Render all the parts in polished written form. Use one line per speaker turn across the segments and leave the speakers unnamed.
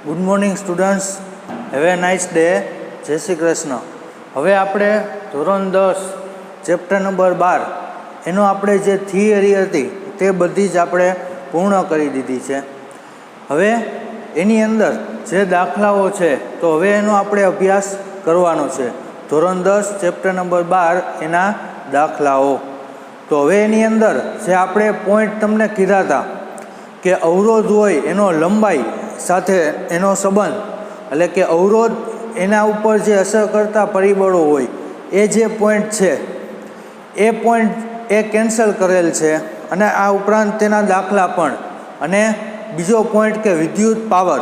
Good morning students, have a nice day. જય શ્રી કૃષ્ણ. હવે આપણે ધોરણ 10 ચેપ્ટર નંબર 12 એનો આપણે જે થિયરી હતી તે બધી જ આપણે પૂર્ણ કરી દીધી છે. હવે એની અંદર જે દાખલાઓ છે તો હવે એનો આપણે અભ્યાસ કરવાનો છે. ધોરણ 10 ચેપ્ટર નંબર 12 એના દાખલાઓ. તો હવે એની અંદર જે આપણે પોઈન્ટ તમને કીધા હતા કે અવરોધ હોય એનો લંબાઈ સાથે એનો સંબંધ, એટલે કે અવરોધ એના ઉપર જે અસર કરતા પરિબળો હોય એ જે પોઈન્ટ છે એ પોઈન્ટ એ કેન્સલ કરેલ છે. અને આ ઉપરાંત તેના દાખલા પણ, અને બીજો પોઈન્ટ કે વિદ્યુત પાવર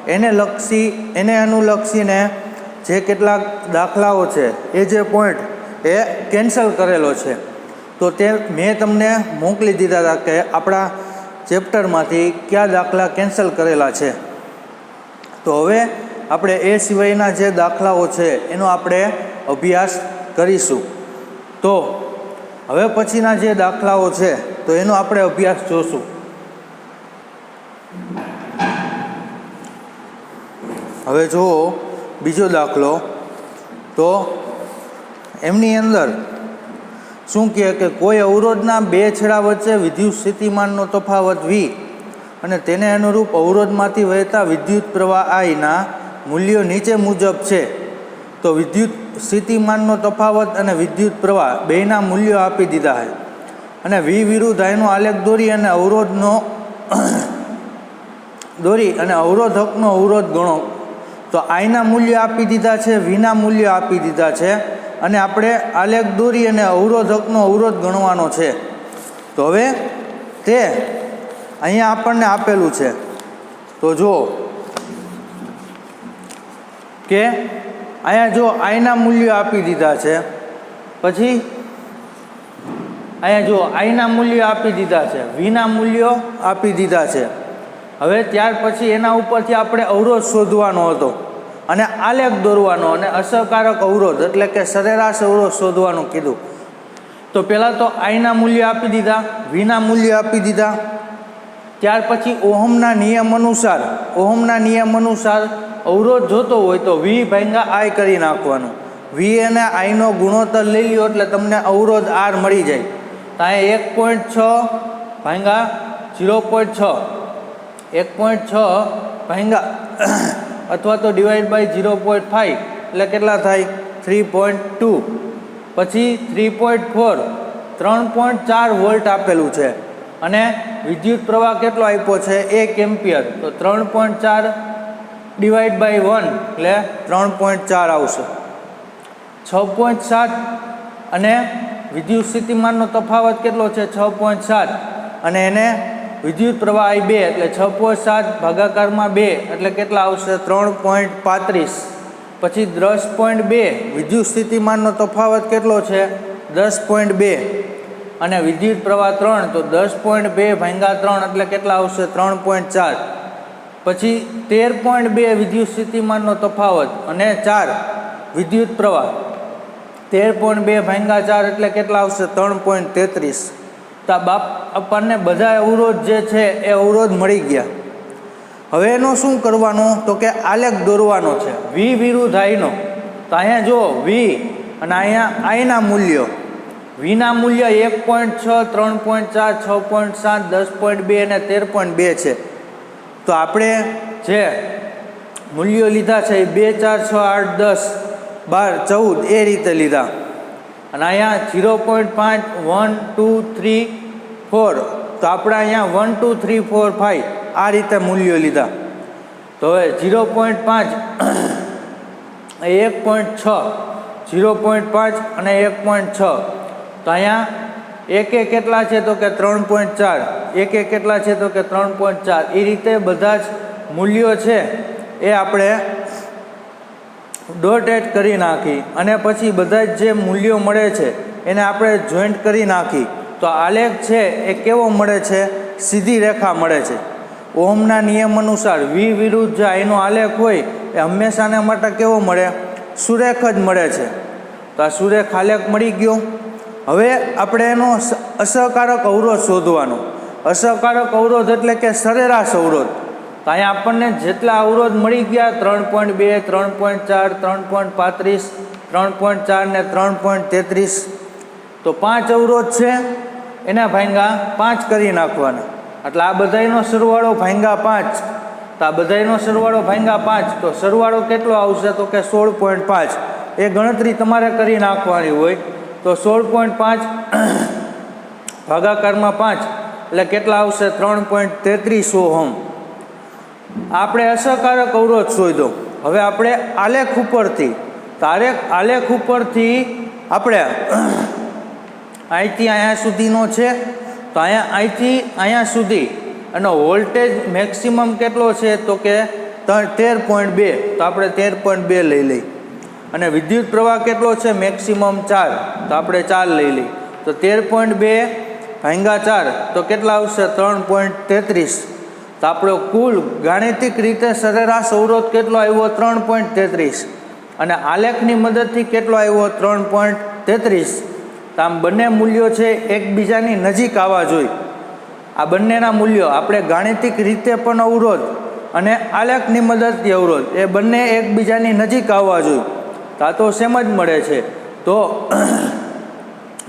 એને અનુલક્ષીને જે કેટલાક દાખલાઓ છે એ જે પોઈન્ટ એ કેન્સલ કરેલો છે. તો તે મેં તમને મોકલી દીધા હતા કે આપણા ચેપ્ટરમાંથી કયા દાખલા કેન્સલ કરેલા છે. તો હવે આપણે એ સિવાયના જે દાખલાઓ છે એનો આપણે અભ્યાસ કરીશું. તો હવે પછીના જે દાખલાઓ છે તો એનો આપણે અભ્યાસ જોશું. હવે જુઓ બીજો દાખલો. તો એમની અંદર શું કહે કે કોઈ અવરોધના બે છેડા વચ્ચે વિદ્યુત સ્થિતિમાનનો તફાવત V અને તેને અનુરૂપ અવરોધમાંથી વહેતા વિદ્યુત પ્રવાહ Iના મૂલ્યો નીચે મુજબ છે. તો વિદ્યુત સ્થિતિમાનનો તફાવત અને વિદ્યુત પ્રવાહ બેના મૂલ્યો આપી દીધા છે. અને V વિરુદ્ધ Iનો આલેખ દોરી અને અવરોધકનો અવરોધ ગણો. તો Iના મૂલ્યો આપી દીધા છે, Vના મૂલ્યો આપી દીધા છે, અને આપણે આલેખ દોરી અને અવરોધકનો અવરોધ ગણવાનો છે. તો હવે તે અહીંયા આપણને આપેલું છે. તો જુઓ કે અહીંયા જો Iના મૂલ્યો આપી દીધા છે, પછી અહીંયા જો Iના મૂલ્યો આપી દીધા છે, Vના મૂલ્યો આપી દીધા છે. હવે ત્યાર પછી એના ઉપરથી આપણે અવરોધ શોધવાનો હતો અને આલેખ દોરવાનો અને અસરકારક અવરોધ એટલે કે સરેરાશ અવરોધ શોધવાનું કીધું. તો પહેલાં તો Iના મૂલ્ય આપી દીધા, Vના મૂલ્ય આપી દીધા. ત્યાર પછી ઓહમના નિયમ અનુસાર અવરોધ જોતો હોય તો V ભાગ્યા I કરી નાખવાનું. V અને Iનો ગુણોત્તર લઈ લ્યો એટલે તમને અવરોધ R મળી જાય. તો અહીંયા 1.6 ભાગ્યા 0.6, 1.6 ભાગ્યા અથવા તો ડિવાઈડ બાય 0.5 એટલે કેટલા થાય? 3.2. પછી 3.4, 3.4 વોલ્ટ આપેલું છે. અને વિદ્યુત પ્રવાહ કેટલો આપ્યો છે? 1 એમ્પિયર. તો 3.4 ડિવાઈડ બાય 1 એટલે 3.4 આવશે. 6.7 અને વિદ્યુત સ્થિતિમાનનો તફાવત કેટલો છે? 6.7. અને એને વિદ્યુત પ્રવાહ I2 એટલે 6.7 ભાગાકારમાં 2 એટલે કેટલા આવશે? 3.35. પછી 10.2 વિદ્યુત સ્થિતિમાનનો તફાવત કેટલો છે? 10.2. અને વિદ્યુત પ્રવાહ 3 તો 10.2 ભાગ્યા 3 એટલે કેટલા આવશે? 3.4. પછી 13.2 વિદ્યુત સ્થિતિમાનનો તફાવત અને 4 વિદ્યુત પ્રવાહ, 13.2 ભાગ્યા 4 એટલે કેટલા આવશે? 3.33. તો આપણને બધા અવરોધ જે છે એ અવરોધ મળી ગયા. હવે એનો શું કરવાનું? તો કે આલેખ દોરવાનો છે V વિરુદ્ધ Iનો. તો અહીંયા જો V અને અહીંયા Iના મૂલ્યો. Vના મૂલ્ય 1.6, 3.4, 6.7, 10.2 અને 13.2 છે. તો આપણે જે મૂલ્યો લીધા છે એ 2, 4, 6, 8, 10, 12, 14 એ રીતે લીધા. અને અહીંયા 0.5, 1, 2, 3, 4. તો આપણે અહીંયા 1, 2, 3, 4, 5 આ રીતે મૂલ્યો લીધા. તો હવે 0.5 1.6, 0.5 અને 1.6. તો અહીંયા એકે કેટલા છે? તો કે 3.4. એકે કેટલા છે? તો કે 3.4. એ રીતે બધા જ મૂલ્યો છે એ આપણે ડોટ એડ કરી નાખી અને પછી બધા જ જે મૂલ્યો મળે છે એને આપણે જોઈન્ટ કરી નાખી. તો આલેખ છે એ કેવો મળે છે? સીધી રેખા મળે છે. ઓહમના નિયમ અનુસાર V વિરુદ્ધ જે Iનો આલેખ હોય એ હંમેશાને માટે કેવો મળે? સુરેખ જ મળે છે. તો આ સુરેખ આલેખ મળી ગયો. હવે આપણે એનો અસરકારક અવરોધ શોધવાનો. અસરકારક અવરોધ એટલે કે સરેરાશ અવરોધ. તો અહીંયા આપણને જેટલા અવરોધ મળી ગયા 3.2, 3.4, 3.35, 3.4 ને 3.33, તો 5 અવરોધ છે એના ભાંગા 5 કરી નાખવાના. એટલે આ બધાયનો સરવાળો ભાંગા 5, તો આ બધાયનો સરવાળો ભાંગા 5, તો સરવાળો કેટલો આવશે તો કે 16.5. એ ગણતરી તમારે કરી નાખવાની હોય. તો 16.5 ભાગાકારમાં 5 એટલે કેટલા આવશે 3.33 ઓહમ. આપણે અસરકારક અવરોધ શોધ્યો. હવે આપણે આલેખ ઉપરથી આલેખ ઉપરથી આપણે અહીંથી અહીંયા સુધીનો છે, તો અહીંથી અહીંયા સુધી અને વોલ્ટેજ મેક્સિમમ કેટલો છે તો કે 13.2, તો આપણે 13.2 લઈ લઈ. અને વિદ્યુત પ્રવાહ કેટલો છે મેક્સિમમ 4, તો આપણે 4 લઈ લઈ. તો 13.2 ભાંગા 4 તો કેટલા આવશે 3.33. તો આપણો કુલ ગાણિતિક રીતે સરેરાશ અવરોધ કેટલો આવ્યો 3.33, અને આલેખની મદદથી કેટલો આવ્યો 3.33. તો આમ બંને મૂલ્યો છે એકબીજાની નજીક આવવા જોઈએ. આ બંનેના મૂલ્યો આપણે ગાણિતિક રીતે પણ અવરોધ અને આલેખની મદદથી અવરોધ એ બંને એકબીજાની નજીક આવવા જોઈએ. તો આ તો સેમ જ મળે છે. તો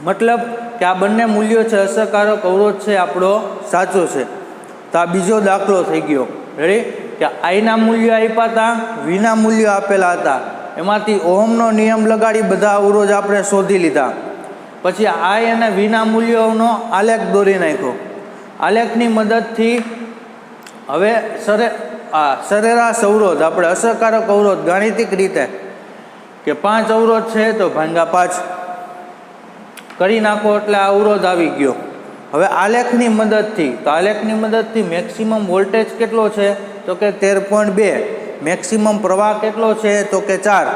મતલબ કે આ બંને મૂલ્યો છે અસરકારક અવરોધ છે આપણો સાચો છે. તો આ બીજો દાખલો થઈ ગયો. રેડી? કે આઈના મૂલ્યો આપ્યા હતા, વીના મૂલ્યો આપેલા હતા, એમાંથી ઓહમનો નિયમ લગાડી બધા અવરોધ આપણે શોધી લીધા. પછી આઈ અને વીના મૂલ્યોનો આલેખ દોરી નાખ્યો. આલેખની મદદથી હવે સરેરાશ અવરોધ આપણે અસરકારક અવરોધ ગાણિતિક રીતે કે 5 અવરોધ છે તો ભાંગા 5 કરી નાખો એટલે આ અવરોધ આવી ગયો. હવે આલેખની મદદથી મેક્સિમમ વોલ્ટેજ કેટલો છે તો કે 13.2, મેક્સિમમ પ્રવાહ કેટલો છે તો કે 4.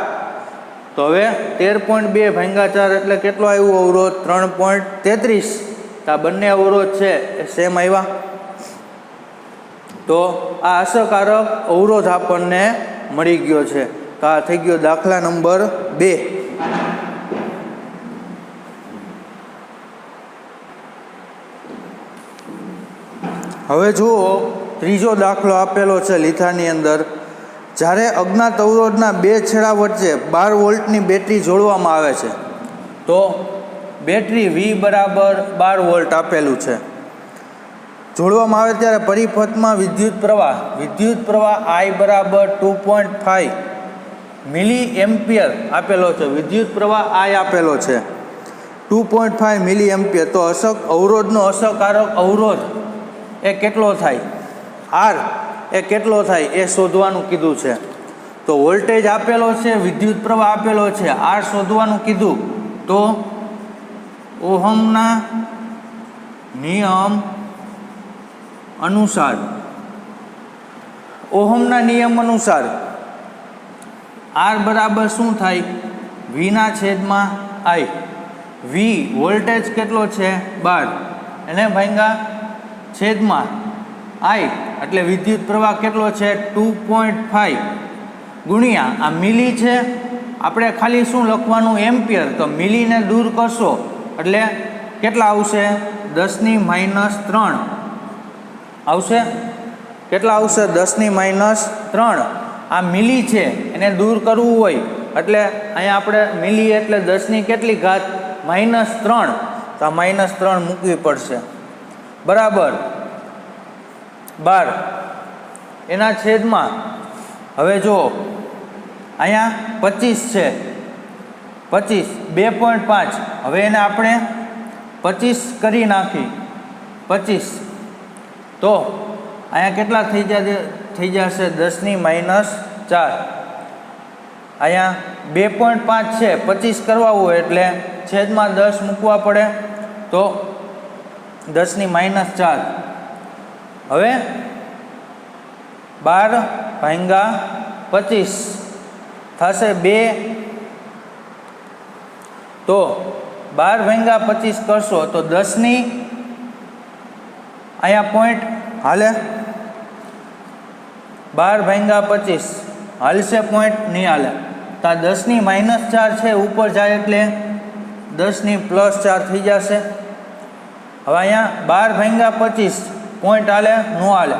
તો હવે 13.2 ભાંગા 4 એટલે કેટલો આવ્યો અવરોધ 3.33. તો આ બંને અવરોધ છે એ સેમ આવ્યા. તો આ અસરકારક અવરોધ આપણને મળી ગયો છે. તો આ થઈ ગયો દાખલા નંબર 2. હવે જુઓ ત્રીજો દાખલો આપેલો છે લીથાની અંદર. જ્યારે અજ્ઞાત અવરોધના બે છેડા વચ્ચે 12 વોલ્ટની બેટરી જોડવામાં આવે છે, તો બેટરી V બરાબર 12 વોલ્ટ આપેલું છે. જોડવામાં આવે ત્યારે પરિપથમાં વિદ્યુત પ્રવાહ I બરાબર 2.5 મિલી એમ્પિયર આપેલો છે. વિદ્યુત પ્રવાહ I આપેલો છે 2.5 મિલી એમ્પિયર. તો અવરોધનો અસરકારક અવરોધ એ કેટલો થાય, R એ કેટલો થાય એ શોધવાનું કીધું છે. તો વોલ્ટેજ આપેલો છે, વિદ્યુત પ્રવાહ આપેલો છે, R શોધવાનું કીધું. તો ઓહમના નિયમ અનુસાર R બરાબર શું થાય Vના છેદમાં I. V વોલ્ટેજ કેટલો છે 12, એને ભાંગા છેદમાં I એટલે વિદ્યુત પ્રવાહ કેટલો છે 2.5 ગુણ્યા આ મિલી છે. આપણે ખાલી શું લખવાનું એમ્પિયર, તો મિલીને દૂર કરશો એટલે કેટલા આવશે 10⁻³ આવશે. કેટલા આવશે 10⁻³. આ મિલી છે એને દૂર કરવું હોય એટલે અહીંયા આપણે મિલી એટલે 10ની કેટલી ઘાત -3, તો આ -3 મૂકવી પડશે. બરાબર 12 એના છેદમાં હવે જો અહીંયા 25 છે, 2.5. હવે એને આપણે 25 કરી નાખી 25, તો અહીંયા કેટલા થઈ જશે 10⁻⁴. અહીંયા 2.5 છે, 25 કરવા હોય એટલે છેદમાં 10 મૂકવા પડે, તો 10⁻⁴. હવે 12 ભાંગા 25 થશે 2. તો 12 ભાંગા 25 કરશો તો 10ની અહીંયા પોઈન્ટ હાલે. 12 ભાંગા 25 હાલશે, પોઈન્ટ નહીં હાલે. તો આ 10⁻⁴ છે ઉપર જાય એટલે 10⁻+4 થઈ જશે. હવે અહીંયા 12 ભાંગા 25 પોઈન્ટ હાલે નો હાલે,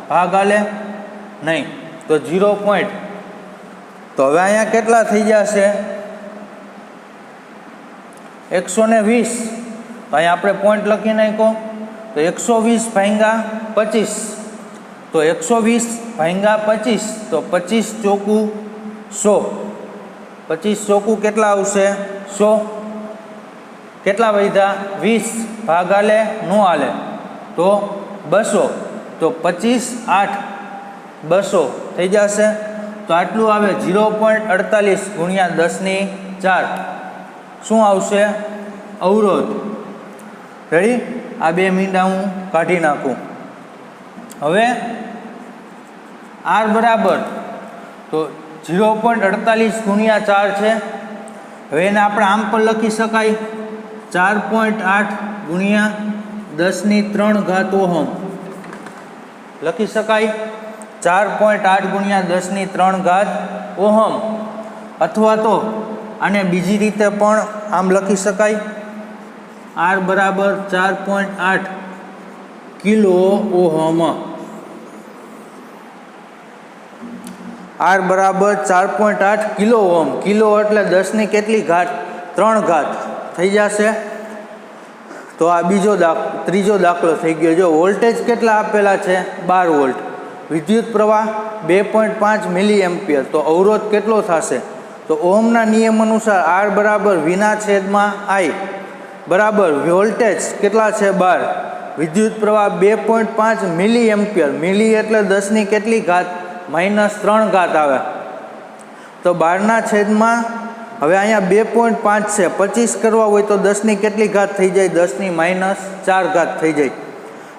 ભાગ હાલે, નહીં. તો 0 પોઈન્ટ, તો હવે અહીંયા કેટલા થઈ જશે 120. તો અહીંયા આપણે પોઈન્ટ લખી નાખો. તો 120 ભાગ્યા 25, તો 120 ભાગ્યા 25, તો 25 ચોકું 100. 25 ચોકું કેટલા આવશે 100. કેટલા વધ્યા 20, ભાગ હાલે ન હાલે તો 200. તો 25 8 200 થઈ જશે. તો આટલું આવે 0.48 ગુણ્યા 10⁴. શું આવશે અવરોધ. રેડી. આ 2 મીંડા હું કાઢી નાખું. હવે R બરાબર તો 0.48 ગુણ્યા 4 છે. હવે એને આપણે આમ પણ લખી શકાય 4.8 ગુણ્યા 10⁻³ ઓહમ લખી શકાય. 4.8 ગુણ્યા 10⁻³ ઓહમ, અથવા તો આને બીજી રીતે પણ આમ લખી શકાય R બરાબર 4.8 કિલો ઓહમ. R બરાબર 4.8 કિલો ઓહમ. કિલો એટલે 10 કેટલી ઘાત 3 થઈ જશે. તો આ ત્રીજો દાખલો થઈ ગયો. જો વોલ્ટેજ કેટલા આપેલા છે 12 વોલ્ટ, વિદ્યુત પ્રવાહ 2.5 મિલી એમ્પિયર, તો અવરોધ કેટલો થશે. તો ઓહમના નિયમ અનુસાર R બરાબર V/I બરાબર વોલ્ટેજ કેટલા છે 12, વિદ્યુત પ્રવાહ 2.5 મિલી એમ્પિયર. મિલી એટલે 10 કેટલી ઘાત -3 આવે. તો 12/, હવે અહીંયા 2.5 છે, 25 કરવા હોય તો 10 કેટલી ઘાત થઈ જાય 10⁻⁴ થઈ જાય.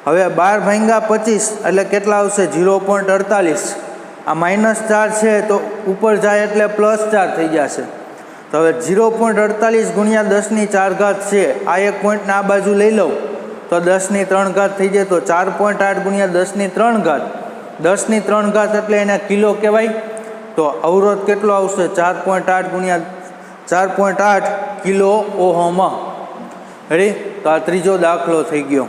હવે 12 ભાગ્યા 25 એટલે કેટલા આવશે 0.48. આ -4 છે તો ઉપર જાય એટલે +4 થઈ જશે. તો હવે 0.48 ગુણ્યા 10⁴ છે. આ એક પોઈન્ટને આ બાજુ લઈ લઉં તો 10⁻³ થઈ જાય. તો 4.8 ગુણ્યા 10⁻³ 10⁻³ એટલે એને કિલો કહેવાય. તો અવરોધ કેટલો આવશે 4.8 ગુણ્યા 4.8 કિલો ઓહમ. રેડી. તો આ ત્રીજો દાખલો થઈ ગયો.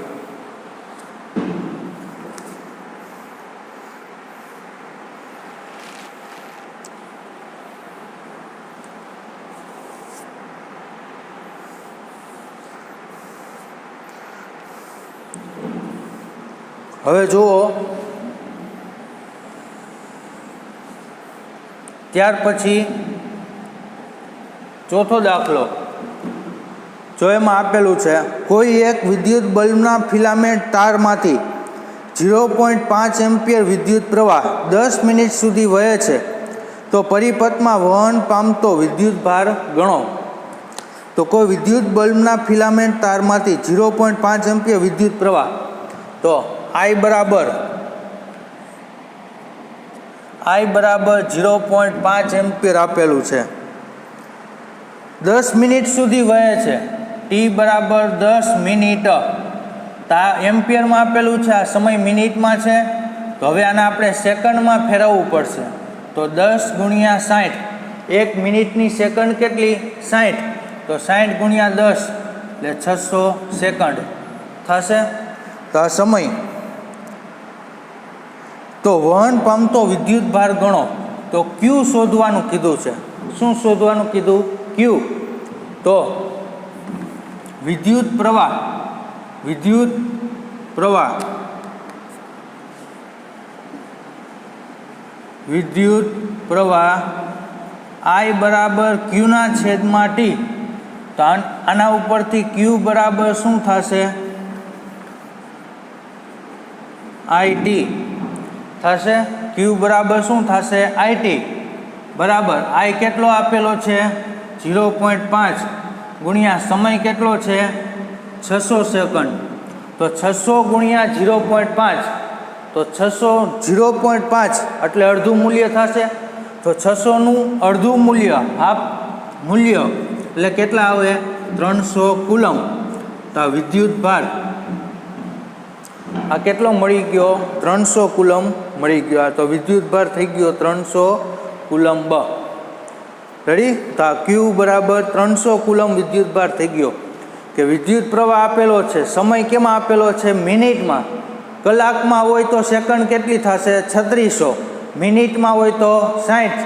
હવે જુઓ, ત્યાર પછી ચોથો દાખલો. જો એમાં આપેલું છે કોઈ એક વિદ્યુત બલ્બના ફિલામેન્ટ તારમાંથી 0.5 એમ્પિયર વિદ્યુત પ્રવાહ 10 મિનિટ સુધી વહે છે, તો પરિપથમાં વહન પામતો વિદ્યુત ભાર ગણો. તો કોઈ વિદ્યુત બલ્બના ફિલામેન્ટ તારમાંથી 0.5 એમ્પિયર વિદ્યુત પ્રવાહ, તો I બરાબર 0.5 એમ્પિયર આપેલું છે, 10 મિનિટ સુધી વહે છે. T બરાબર 10 મિનિટ. એમ્પિયરમાં આપેલું છે, આ સમય મિનિટમાં છે. તો હવે આને આપણે સેકન્ડમાં ફેરવવું પડશે. તો 10 ગુણ્યા 60, 1 મિનિટની સેકન્ડ કેટલી 60, તો 60 ગુણ્યા 10 એટલે 600 સેકન્ડ થશે. તો આ સમય. તો વહન પામતો વિદ્યુત ભાર ગણો. તો Q શોધવાનું કીધું છે. શું શોધવાનું કીધું? Q. તો વિદ્યુત પ્રવાહ I બરાબર Q/T. તો આના ઉપરથી Q બરાબર શું થશે IT થશે. Q બરાબર શું થશે IT બરાબર I કેટલો આપેલો છે 0.5 ગુણ્યા સમય કેટલો છે 600 સેકન્ડ. તો 600 ગુણ્યા 0.5, તો 0.5 એટલે અડધું મૂલ્ય થશે. તો 600નું અડધું મૂલ્ય, હાફ મૂલ્ય એટલે કેટલા આવે 300 કુલમ. તો આ વિદ્યુત ભાર આ કેટલો મળી ગયો 300 કુલમ મળી ગયો. તો વિદ્યુત ભાર થઈ ગયો 300 કુલમ્બ. રેડી. તો આ Q બરાબર 300 કુલમ વિદ્યુત ભાર થઈ ગયો. કે વિદ્યુત પ્રવાહ આપેલો છે, સમય કેમાં આપેલો છે મિનિટમાં, કલાકમાં હોય તો સેકન્ડ કેટલી થશે 3600, મિનિટમાં હોય તો 60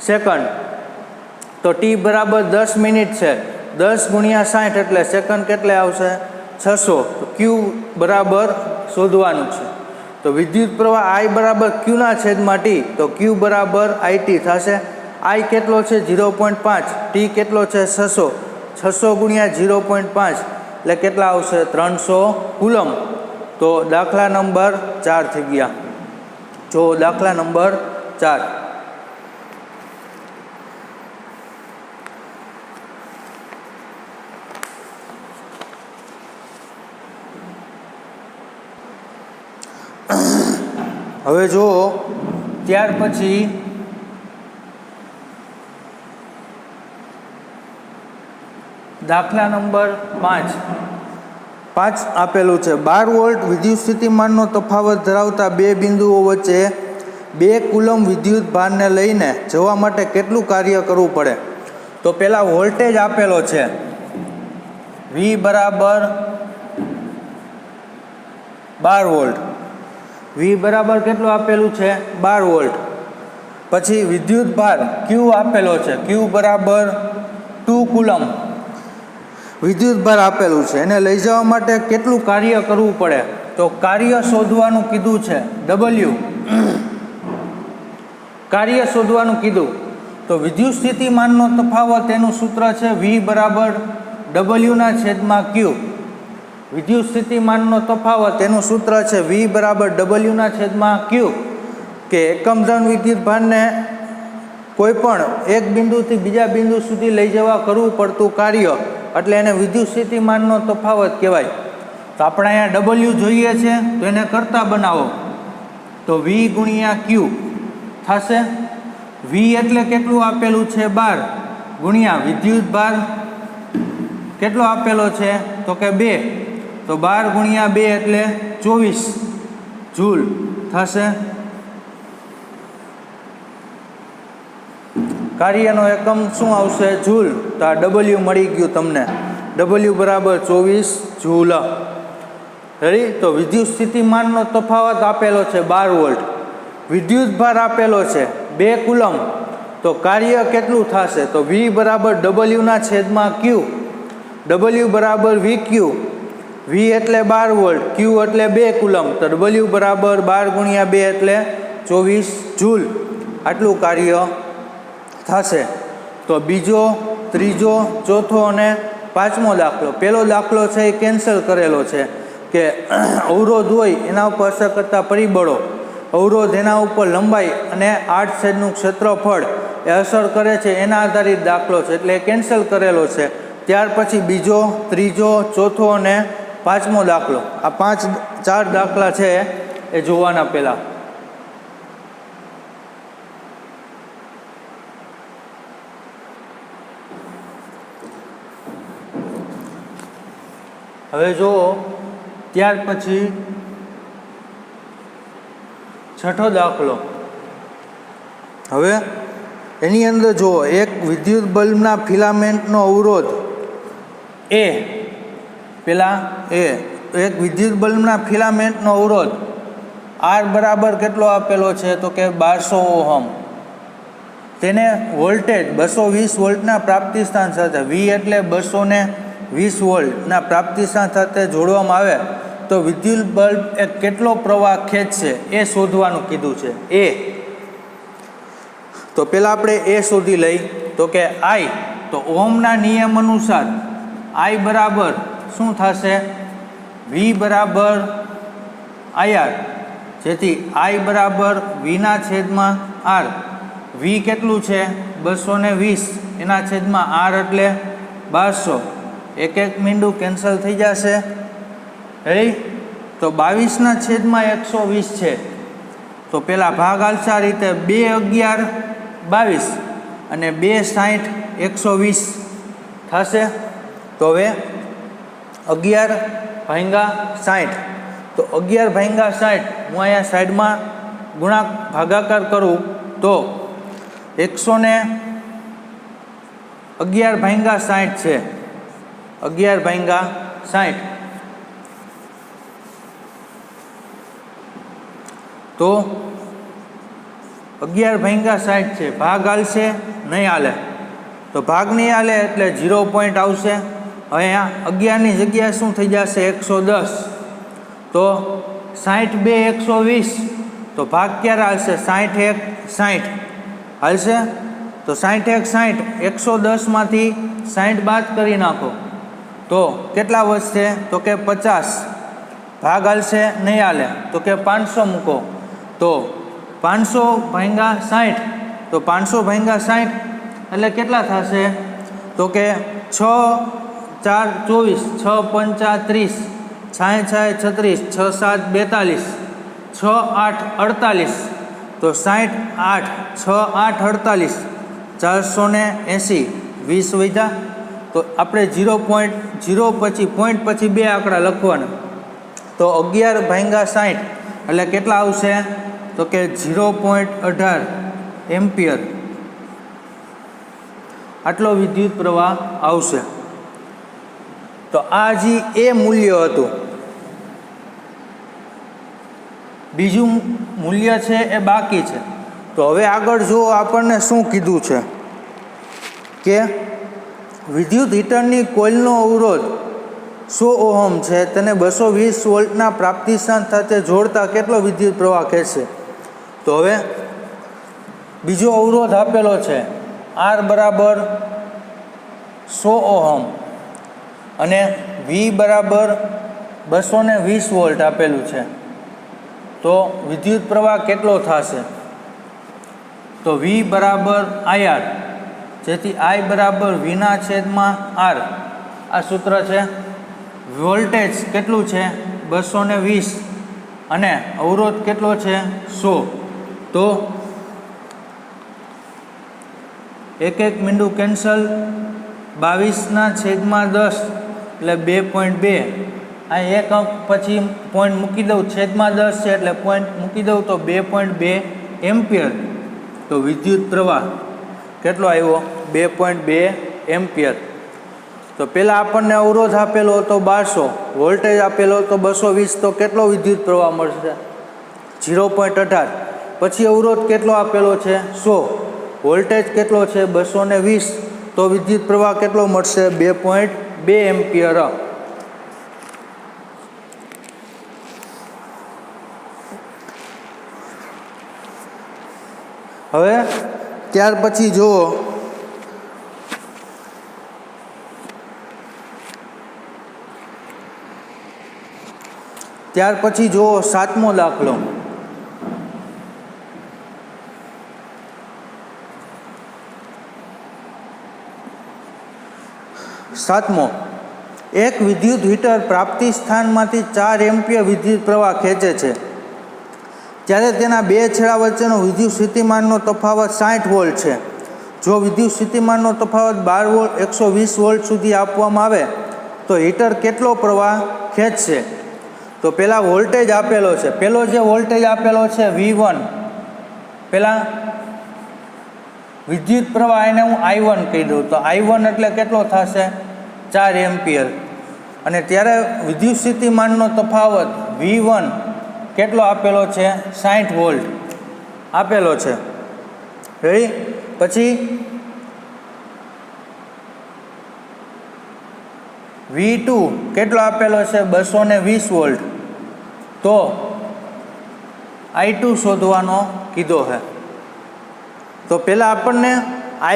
સેકન્ડ, તો ટી બરાબર 10 મિનિટ છે. 10 ગુણ્યા 60 એટલે સેકન્ડ કેટલે આવશે? 600. તો ક્યુ બરાબર શોધવાનું છે. તો વિદ્યુત પ્રવાહ આઈ બરાબર ક્યુના છેદમાં ટી, તો ક્યુ બરાબર આઈટી થશે. આઈ કેટલો છે? 0.5. ટી કેટલો છે? 600. 600 ગુણ્યા 0.5 એટલે કેટલા આવશે? 300 કુલમ. તો દાખલા નંબર 4 થઈ ગયા. જો દાખલા નંબર 4. હવે જો ત્યાર પછી દાખલા નંબર 5 આપેલું છે. 12 વોલ્ટ વિદ્યુત સ્થિતિમાનનો તફાવત ધરાવતા બે બિંદુઓ વચ્ચે 2 કુલમ વિદ્યુત ભારને લઈને જવા માટે કેટલું કાર્ય કરવું પડે? તો પહેલા વોલ્ટેજ આપેલો છે V બરાબર 12 વોલ્ટ. V બરાબર કેટલું આપેલું છે? 12 વોલ્ટ. પછી વિદ્યુત ભાર Q આપેલો છે, Q બરાબર 2 કુલમ વિદ્યુત ભાર આપેલું છે. એને લઈ જવા માટે કેટલું કાર્ય કરવું પડે? તો કાર્ય શોધવાનું કીધું છે, W. કાર્ય શોધવાનું કીધું. તો વિદ્યુત સ્થિતિમાનનો તફાવત એનું સૂત્ર છે V બરાબર W/Q. વિદ્યુત સ્થિતિમાનનો તફાવત એનું સૂત્ર છે V બરાબર W/Q. કે એકમ ધન વિદ્યુત ભારને કોઈ પણ એક બિંદુથી બીજા બિંદુ સુધી લઈ જવા કરવું પડતું કાર્ય, એટલે એને વિદ્યુત સ્થિતિમાનનો તફાવત કહેવાય. તો આપણે અહીંયા W જોઈએ છે, તો એને કરતા બનાવો તો V ગુણ્યા Q થશે. V એટલે કેટલું આપેલું છે? 12 ગુણ્યા વિદ્યુત ભાર કેટલો આપેલો છે? તો કે 2. તો 12 ગુણ્યા 2 એટલે 24 જૂલ થશે. કાર્યનો એકમ શું આવશે? જૂલ. તો આ W મળી ગયું તમને. W બરાબર 24 જૂલ. રેડી? તો વિદ્યુત સ્થિતિમાનનો તફાવત આપેલો છે 12 વોલ્ટ. વિદ્યુત ભાર આપેલો છે 2 કુલમ. તો કાર્ય કેટલું થશે? તો V બરાબર W/Q. W બરાબર VQ. V એટલે 12 વોલ્ટ, Q એટલે 2 કુલમ. તો W બરાબર 12 ગુણ્યા 2 એટલે 24 જૂલ. આટલું કાર્ય થશે. તો બીજો, ત્રીજો, ચોથો અને પાંચમો દાખલો. પહેલો દાખલો છે એ કેન્સલ કરેલો છે કે અવરોધ હોય એના ઉપર અસર કરતા પરિબળો, અવરોધ એના ઉપર લંબાઈ અને 8 છેદનું ક્ષેત્રફળ એ અસર કરે છે, એના આધારિત દાખલો છે, એટલે એ કેન્સલ કરેલો છે. ત્યાર પછી બીજો, ત્રીજો, ચોથો અને પાંચમો દાખલો. આ 4 દાખલા છે એ જોવાના પહેલા. હવે જો ત્યાર પછી છઠ્ઠો દાખલો. હવે એની અંદર જુઓ, એક વિદ્યુત બલ્બના ફિલામેન્ટનો અવરોધ A, પેલા A, એક વિદ્યુત બલ્બના ફિલામેન્ટનો અવરોધ R બરાબર કેટલો આપેલો છે? તો કે 1200 ઓહમ. તેને વોલ્ટેજ 220 વોલ્ટના પ્રાપ્તિ સ્થાન સાથે, V એટલે 220 વોલ્ટના પ્રાપ્તિ સ્થાન સાથે જોડવામાં આવે તો વિદ્યુત બલ્બ એ કેટલો પ્રવાહ ખેંચશે એ શોધવાનું કીધું છે. A. તો પહેલાં આપણે A શોધી લઈ. તો કે I, તો ઓહમના નિયમ અનુસાર I બરાબર શું થશે? V બરાબર IR. જેથી I બરાબર V/R. V કેટલું છે? 220. એના છેદમાં R એટલે 1200. એક મીંડું કેન્સલ થઈ જશે. રેડી? તો 22/120 છે. તો પહેલાં ભાગ હાલશે આ રીતે, 2 11 22 અને 2 60 120 થશે. તો હવે 11/60. તો 11/60 હું અહીંયા સાઈડમાં ભાગાકાર કરું તો 111/60 છે. 11/60. તો 11/60 છે, ભાગ હાલશે નહીં હાલે, તો ભાગ નહીં હાલે એટલે 0 પોઈન્ટ આવશે. હવે અહીંયા 11ની જગ્યાએ શું થઈ જશે 110, તો 60 2 120, તો ભાગ ક્યારે હાલશે 60 1 60 હાલશે, તો 60 1 60, 110માંથી 60 બાદ કરી નાખો તો કેટલા વધશે, તો કે 50. ભાગ હાલશે નહીં હાલે, તો કે 500 મૂકો, તો 500/60, તો 500/60 એટલે કેટલા થશે, તો કે 6 4 24, 6 5 30, 6 6 36, 6 7 42, 6 8 48, તો 60 8 6 8 48, 480, 20 વધ્યા. તો આપણે 0.0 પછી પોઈન્ટ પછી 2 આંકડા લખવાના, તો 11/60 એટલે કેટલા આવશે, તો કે 0.18 એમ્પિયર આટલો વિદ્યુત પ્રવાહ આવશે. તો આ હજી એ મૂલ્ય હતું. બીજું મૂલ્ય છે એ બાકી છે. તો હવે આગળ જો આપણને શું કીધું છે કે વિદ્યુત હીટરની કોઇલનો અવરોધ 100 ઓહમ છે, તેને 220 વોલ્ટના પ્રાપ્તિસ્થાન સાથે જોડતા કેટલો વિદ્યુત પ્રવાહ ખેંચશે. તો હવે બીજો અવરોધ આપેલો છે R બરાબર 100 ઓહમ અને V બરાબર 220 વોલ્ટ આપેલું છે, તો વિદ્યુત પ્રવાહ કેટલો થશે, તો V બરાબર IR, જેથી I બરાબર V/R, આ સૂત્ર છે. વોલ્ટેજ કેટલું છે 220 અને અવરોધ કેટલો છે 100, તો એક મીંડું કેન્સલ, 22/10 એટલે 2.2. આ એક અંક પછી પોઈન્ટ મૂકી દઉં, છેદમાં 10 છે એટલે પોઈન્ટ મૂકી દઉં, તો 2.2 એમ્પિયર. તો વિદ્યુત પ્રવાહ કેટલો આવ્યો 2.2 એમ્પિયર. તો પહેલાં આપણને અવરોધ આપેલો હતો 1200, વોલ્ટેજ આપેલો હતો 220, તો કેટલો વિદ્યુત પ્રવાહ મળશે 0.18. પછી અવરોધ કેટલો આપેલો છે 100, વોલ્ટેજ કેટલો છે 220, તો વિદ્યુત પ્રવાહ કેટલો મળશે 2.2 એમ્પિયર. હવે ત્યાર પછી જુઓ સાતમો દાખલો. સાતમો, એક વિદ્યુત હીટર પ્રાપ્તિ સ્થાનમાંથી 4 એમ્પિયર વિદ્યુત પ્રવાહ ખેંચે છે, ત્યારે તેના બે છેડા વચ્ચેનો વિદ્યુત સ્થિતિમાનનો તફાવત 60 વોલ્ટ છે. જો વિદ્યુત સ્થિતિમાનનો તફાવત 12 વોલ્ટ 120 વોલ્ટ સુધી આપવામાં આવે તો હીટર કેટલો પ્રવાહ ખેંચશે. તો પહેલાં વોલ્ટેજ આપેલો છે, પહેલો જે વોલ્ટેજ આપેલો છે V1, પહેલાં વિદ્યુત પ્રવાહ એને હું I1 કહી દઉં, તો I1 એટલે કેટલો થશે 4 એમ્પિયર. અને ત્યારે વિદ્યુત સ્થિતિમાનનો તફાવત V1 કેટલો આપેલો છે 60 વોલ્ટ આપેલો છે. રેડી. પછી V2 કેટલો આપેલો છે 220 વોલ્ટ. તો I2 શોધવાનો કીધો છે. તો પહેલાં આપણને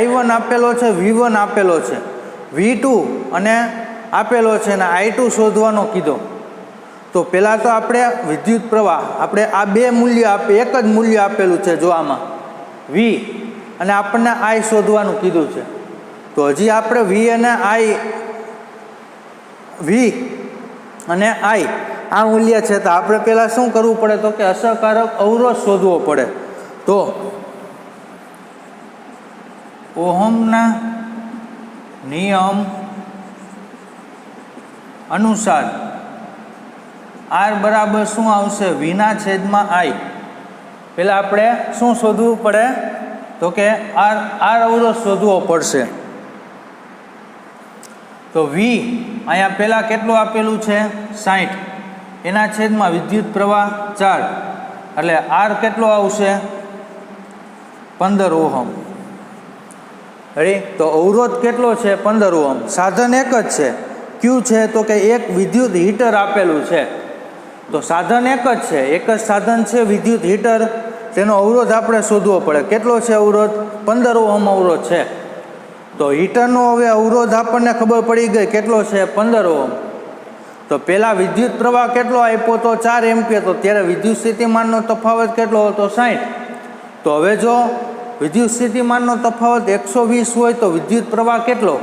I1 આપેલો છે, V1 આપેલો છે, V2 અને આપેલો છે અને I2 શોધવાનો કીધો. તો પહેલાં તો આપણે વિદ્યુત પ્રવાહ આપણે આ બે મૂલ્ય એક જ મૂલ્ય આપેલું છે, જો આમાં V અને આપણને I શોધવાનું કીધું છે. તો હજી આપણે V અને I આ મૂલ્ય છે, તો આપણે પહેલાં શું કરવું પડે, તો કે અસરકારક અવરોધ શોધવો પડે. તો ઓહમના નિયમ અનુસાર R બરાબર શું આવશે V/I. પહેલાં આપણે શું શોધવું પડે, તો કે R અવરોધ શોધવો પડશે. તો V અહીંયા પહેલાં કેટલું આપેલું છે 60, એના છેદમાં વિદ્યુત પ્રવાહ 4, એટલે R કેટલો આવશે 15 ઓહમ. રેડી? તો અવરોધ કેટલો છે? 15 ઓહમ. સાધન એક જ છે. ક્યુ છે? તો કે એક વિદ્યુત હીટર આપેલું છે. તો સાધન એક જ છે, એક જ સાધન છે વિદ્યુત હીટર. તેનો અવરોધ આપણે શોધવો પડે. કેટલો છે અવરોધ? 15 ઓહમ અવરોધ છે. તો હીટરનો હવે અવરોધ આપણને ખબર પડી ગઈ કેટલો છે? 15 ઓહમ. તો પહેલાં વિદ્યુત પ્રવાહ કેટલો આપ્યો તો 4 એમ્પિયર. તો ત્યારે વિદ્યુત સ્થિતિમાનનો તફાવત કેટલો હતો? 60. તો હવે જો વિદ્યુત સ્થિતિમાનનો તફાવત 120 હોય તો વિદ્યુત પ્રવાહ કેટલો?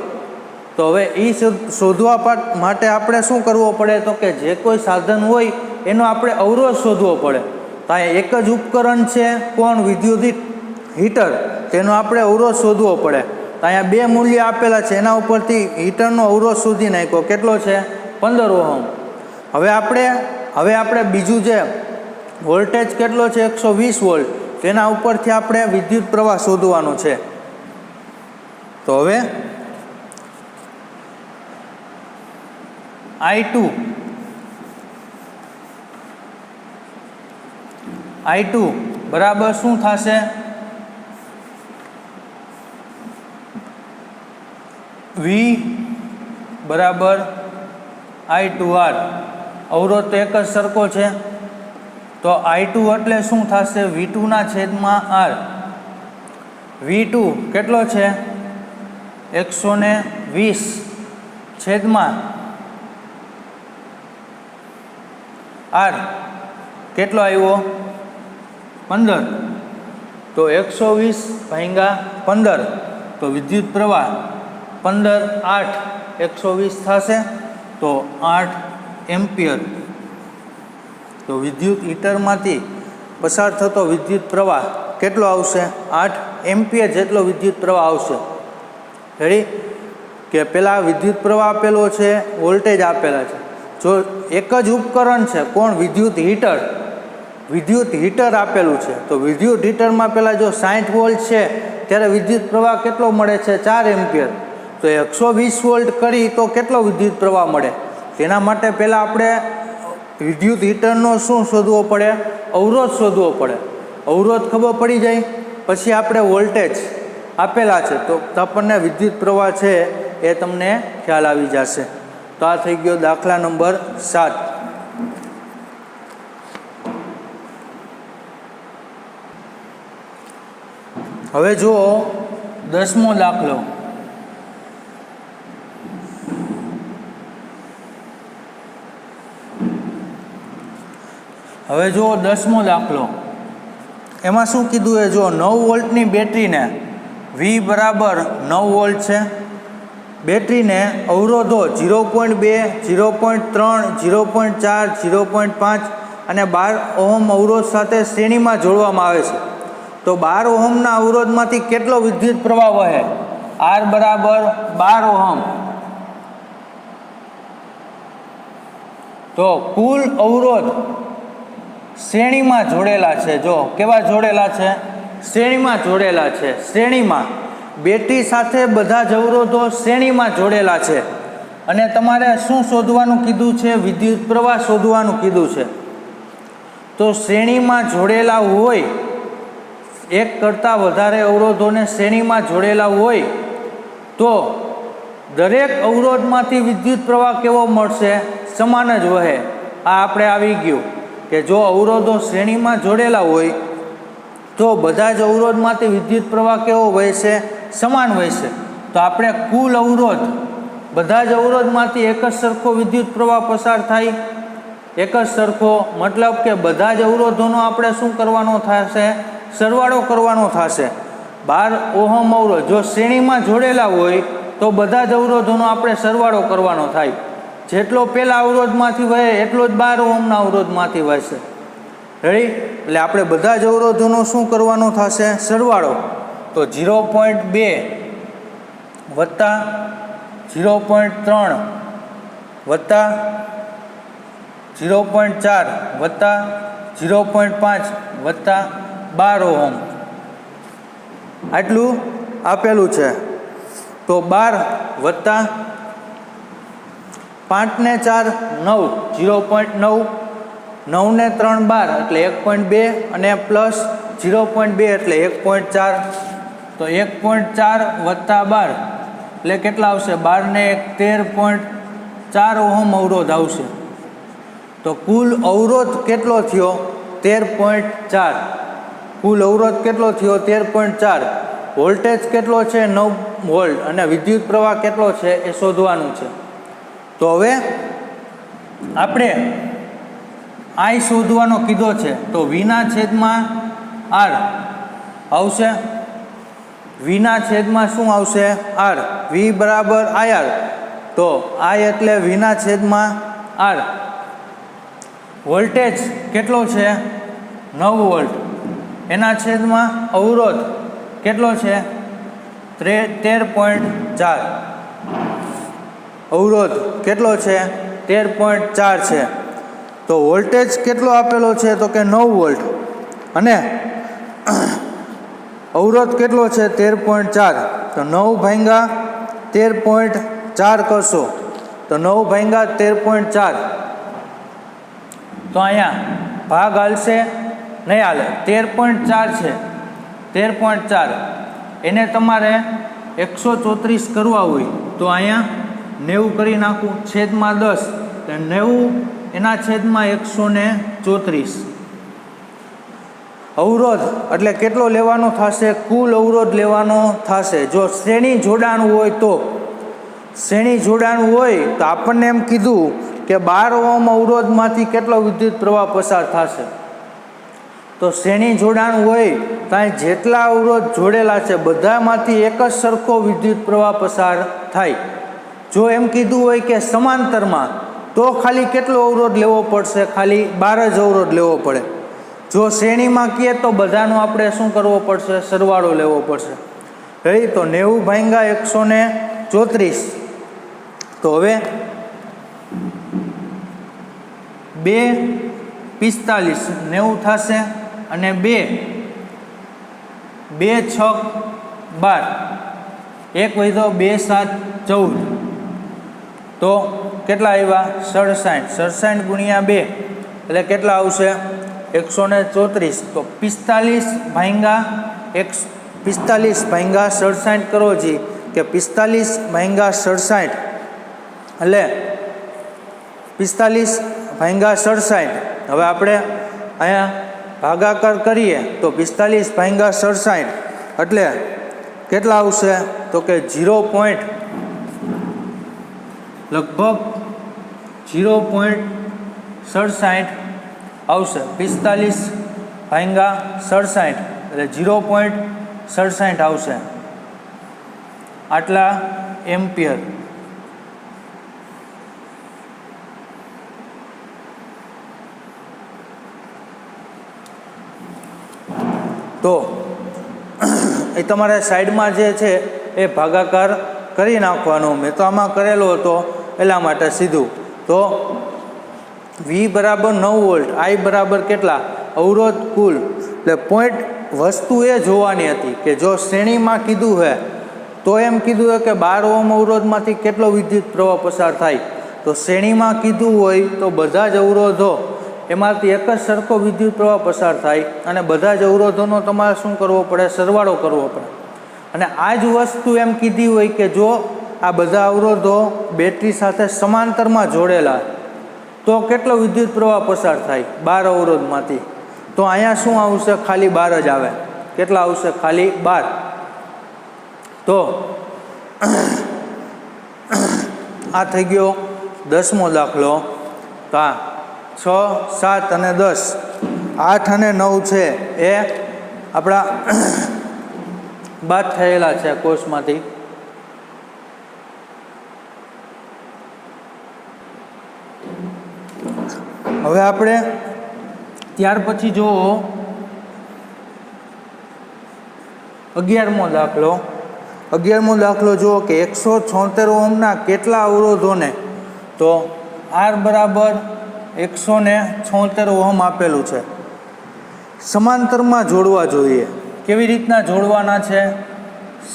તો હવે એ શોધવા માટે આપણે શું કરવું પડે? તો કે જે કોઈ સાધન હોય એનો આપણે અવરોધ શોધવો પડે. તો અહીંયા એક જ ઉપકરણ છે, કોણ? વિદ્યુત હીટર. તેનો આપણે અવરોધ શોધવો પડે. તો અહીંયા બે મૂલ્ય આપેલા છે, એના ઉપરથી હીટરનો અવરોધ શોધી નાખ્યો. કેટલો છે? 15 ઓહમ. હવે આપણે બીજું જે વોલ્ટેજ કેટલો છે? 120 વોલ્ટ. તેના ઉપરથી આપણે વિદ્યુત પ્રવાહ શોધવાનો છે. તો હવે I2 બરાબર શું થશે? V બરાબર I2R. અવરોધ તો એક જ સરખો છે. તો I2 એટલે શું થશે? V2 ના છેદમાં R. V2 કેટલો છે? 120 છેદમાં R કેટલો આવ્યો? 15. તો 120 ભાગ્યા 15. તો વિદ્યુત પ્રવાહ 15 8 120 થશે. તો 8 એમ્પિયર. તો વિદ્યુત હીટરમાંથી પસાર થતો વિદ્યુત પ્રવાહ કેટલો આવશે? 8 એમ્પિયર જેટલો વિદ્યુત પ્રવાહ આવશે. રેડી? કે પહેલાં વિદ્યુત પ્રવાહ આપેલો છે, વોલ્ટેજ આપેલા છે. જો એક જ ઉપકરણ છે, કોણ? વિદ્યુત હીટર. વિદ્યુત હીટર આપેલું છે. તો વિદ્યુત હીટરમાં પહેલાં જો 60 વોલ્ટ છે ત્યારે વિદ્યુત પ્રવાહ કેટલો મળે છે? 4 એમ્પિયર. તો 120 વોલ્ટ કરી તો કેટલો વિદ્યુત પ્રવાહ મળે? તેના માટે પહેલાં આપણે વિદ્યુત હીટરનો શું શોધવો પડે? અવરોધ શોધવો પડે. અવરોધ ખબર પડી જાય પછી આપણે વોલ્ટેજ આપેલા છે તો આપણને વિદ્યુત પ્રવાહ છે એ તમને ખ્યાલ આવી જશે. તો આ થઈ ગયો દાખલા નંબર 7. હવે જુઓ 10મો દાખલો. હવે જુઓ 10મો દાખલો. એમાં શું કીધું? એ જો 9 વોલ્ટની બેટરીને V બરાબર 9 વોલ્ટ છે. બેટરીને અવરોધો 0.2, 0.3, 0.4, 0.5 અને 12 ઓહમ અવરોધ સાથે શ્રેણીમાં જોડવામાં આવે છે. તો 12 ઓહમના અવરોધમાંથી કેટલો વિદ્યુત પ્રવાહ વહે? R બરાબર 12 ઓહમ. તો કુલ અવરોધ શ્રેણીમાં જોડેલા છે. જો કેવા જોડેલા છે? શ્રેણીમાં જોડેલા છે. શ્રેણીમાં બેટરી સાથે બધા જ અવરોધો શ્રેણીમાં જોડેલા છે. અને તમારે શું શોધવાનું કીધું છે? વિદ્યુત પ્રવાહ શોધવાનું કીધું છે. તો શ્રેણીમાં જોડેલા હોય, એક કરતાં વધારે અવરોધોને શ્રેણીમાં જોડેલા હોય તો દરેક અવરોધમાંથી વિદ્યુત પ્રવાહ કેવો મળશે? સમાન જ વહે. આ આપણે આવી ગયું કે જો અવરોધો શ્રેણીમાં જોડેલા હોય તો બધા જ અવરોધમાંથી વિદ્યુત પ્રવાહ કેવો વહેશે? સમાન વહેશે. તો આપણે કુલ અવરોધ, બધા જ અવરોધમાંથી એક જ સરખો વિદ્યુત પ્રવાહ પસાર થાય. એક જ સરખો મતલબ કે બધા જ અવરોધોનો આપણે શું કરવાનો થશે? સરવાળો કરવાનો થશે. 12 ઓહમ અવરોધ જો શ્રેણીમાં જોડેલા હોય તો બધા જ અવરોધોનો આપણે સરવાળો કરવાનો થાય. જેટલો પહેલા અવરોધમાંથી વહે એટલો જ 12 ઓહમના અવરોધમાંથી વહેશે. રેડી? એટલે આપણે બધા જ અવરોધોનો શું કરવાનો થશે? સરવાળો. તો 0.2 વત્તા 0.3 વત્તા 0.4 વત્તા 0.5 વત્તા 12 ઓહમ આટલું આપેલું છે. તો 12 વત્તા 5 ને 4 9, 0.9, 9 ને 3 12 એટલે 1.2 અને પ્લસ 0.2 એટલે 1.4, તો 1.4 વત્તા 12 એટલે કેટલા આવશે? 12 ને 1 13.4 ઓહમ અવરોધ આવશે. તો કુલ અવરોધ કેટલો થયો? 13.4. કુલ અવરોધ કેટલો થયો? 13.4. વોલ્ટેજ કેટલો છે? 9 વોલ્ટ. અને વિદ્યુત પ્રવાહ કેટલો છે એ શોધવાનું છે. તો હવે આપણે I શોધવાનો કીધો છે, તો વીના છેદમાં R આવશે. વીના છેદમાં શું આવશે? R. V બરાબર IR. તો I એટલે વીના છેદમાં R. વોલ્ટેજ કેટલો છે? 9 વોલ્ટ. એના છેદમાં અવરોધ કેટલો છે? 13.4. અવરોધ કેટલો છે? 13.4 છે. તો વોલ્ટેજ કેટલો આપેલો છે? તો કે 9 વોલ્ટ. અને અવરોધ કેટલો છે? 13.4. તો 9 ભાગ્યા 13.4 કરશો તો 9 ભાગ્યા 13.4. તો અહીંયા ભાગ હાલશે નહીં, હાલે. 13.4 છે, 13.4 એને તમારે 134 કરવા હોય તો અહીંયા 90 કરી નાખું, છેદમાં 10 તો 90 એના છેદમાં 134. અવરોધ એટલે કેટલો લેવાનો થશે? કુલ અવરોધ લેવાનો થશે. જો શ્રેણી જોડાણ હોય તો, શ્રેણી જોડાણ હોય તો આપણને એમ કીધું કે 12 ઓહમ અવરોધમાંથી કેટલો વિદ્યુત પ્રવાહ પસાર થશે. તો શ્રેણી જોડાણ હોય ત્યાં જેટલા અવરોધ જોડેલા છે બધામાંથી એક જ સરખો વિદ્યુત પ્રવાહ પસાર થાય. જો એમ કીધું હોય કે સમાંતરમાં, તો ખાલી કેટલો અવરોધ લેવો પડશે? ખાલી 12 જ અવરોધ લેવો પડે. જો શ્રેણીમાં કહીએ તો બધાનો આપણે શું કરવો પડશે? સરવાળો લેવો પડશે. રેડી? તો 90 ભાગ્યા 134. તો હવે 2 45 90 થશે, અને 2 6 12, એક વધ્યો 2 7 14. તો કેટલા આવ્યા? 67. 67 ગુણ્યા 2 એટલે કેટલા આવશે? 134. તો 45 ભાગ્યા 67 કરો જી, કે 45 ભાગ્યા 67 એટલે 45 ભાગ્યા 67. હવે આપણે અહીંયા ભાગાકાર કરીએ તો 45 ભાગ્યા 67 એટલે કેટલા આવશે? તો કે લગભગ 0.67 આવશે. 45 ભાગ્યા 67 એટલે 0.67 આવશે. આટલા એમ્પિયર. તો એ તમારે સાઈડમાં જે છે એ ભાગાકાર કરી નાખવાનો. મેં તો આમાં કરેલો હતો એટલા માટે સીધું. તો V બરાબર 9 વોલ્ટ, I બરાબર કેટલા? અવરોધ કુલ. એટલે પોઈન્ટ વસ્તુ એ જોવાની હતી કે જો શ્રેણીમાં કીધું છે તો એમ કીધું છે કે 12 ઓહમ અવરોધમાંથી કેટલો વિદ્યુત પ્રવાહ પસાર થાય. તો શ્રેણીમાં કીધું હોય તો બધા જ અવરોધો એમાંથી એક જ સરખો વિદ્યુત પ્રવાહ પસાર થાય, અને બધા જ અવરોધોનો તમારે શું કરવો પડે? સરવાળો કરવો પડે. અને આ જ વસ્તુ એમ કીધી હોય કે જો આ બધા અવરોધો બેટરી સાથે સમાંતરમાં જોડેલા તો કેટલો વિદ્યુત પ્રવાહ પસાર થાય 12 અવરોધમાંથી. તો અહીંયા શું આવશે? ખાલી 12 જ આવે. કેટલા આવશે? ખાલી 12. તો આ થઈ ગયો 10મો દાખલો. તો આ 6 7 અને 10, 8 અને 9 છે એ આપણા બાદ થયેલા છે કોર્સમાંથી. હવે આપણે ત્યાર પછી જુઓ 11મો દાખલો. 11મો દાખલો જુઓ કે 176 ઓહમના કેટલા અવરોધોને, તો R બરાબર 176 ઓહમ આપેલું છે, સમાંતરમાં જોડવા જોઈએ. કેવી રીતના જોડવાના છે?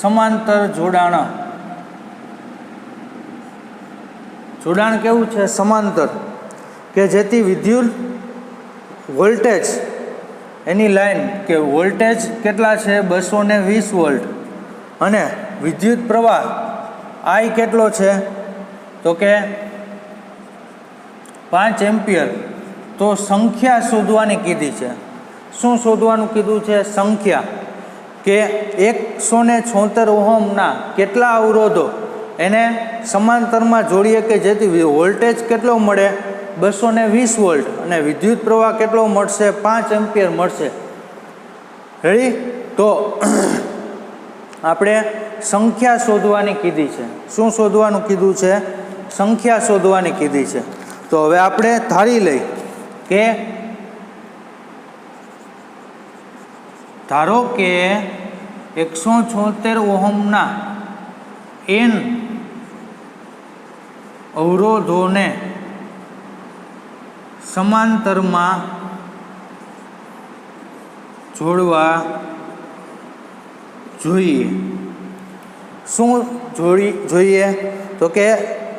સમાંતર જોડાણ. જોડાણ કેવું છે? સમાંતર. કે જેથી વિદ્યુત વોલ્ટેજ એની લાઈન કે વોલ્ટેજ કેટલા છે 220 વોલ્ટ અને વિદ્યુત પ્રવાહ I કેટલો છે તો કે 5 એમ્પિયર. તો સંખ્યા શોધવાની કીધી છે. શું શોધવાનું કીધું છે? સંખ્યા કે 176 ઓહમના કેટલા અવરોધો એને સમાંતરમાં જોડીએ કે જેથી વોલ્ટેજ કેટલો મળે 220 વોલ્ટ અને વિદ્યુત પ્રવાહ કેટલો મળશે 5 એમ્પિયર મળશે. રેડી? તો આપણે સંખ્યા શોધવાની કીધી છે. શું શોધવાનું કીધું છે? સંખ્યા શોધવાની કીધી છે. તો હવે આપણે ધારી લઈ કે ધારો કે 176 ઓહમના n અવરોધોને સમાંતરમાં જોડવા જોઈએ. શું જોઈએ? તો કે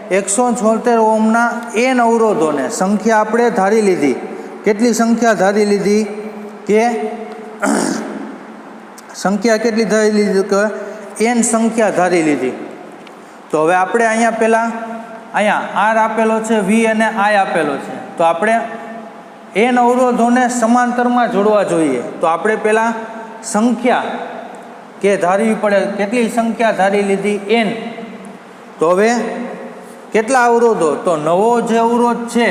176 ઓહમના n અવરોધોને સંખ્યા આપણે ધારી લીધી. કેટલી સંખ્યા ધારી લીધી? કે સંખ્યા કેટલી ધારી લીધી? કે n સંખ્યા ધારી લીધી. તો હવે આપણે અહીંયા પહેલાં અહીંયા R આપેલો છે, V અને I આપેલો છે. તો આપણે n અવરોધોને સમાંતરમાં જોડવા જોઈએ. તો આપણે પહેલાં સંખ્યા કે ધારવી પડે. કેટલી સંખ્યા ધારી લીધી? n. તો હવે કેટલા અવરોધો? તો નવો જે અવરોધ છે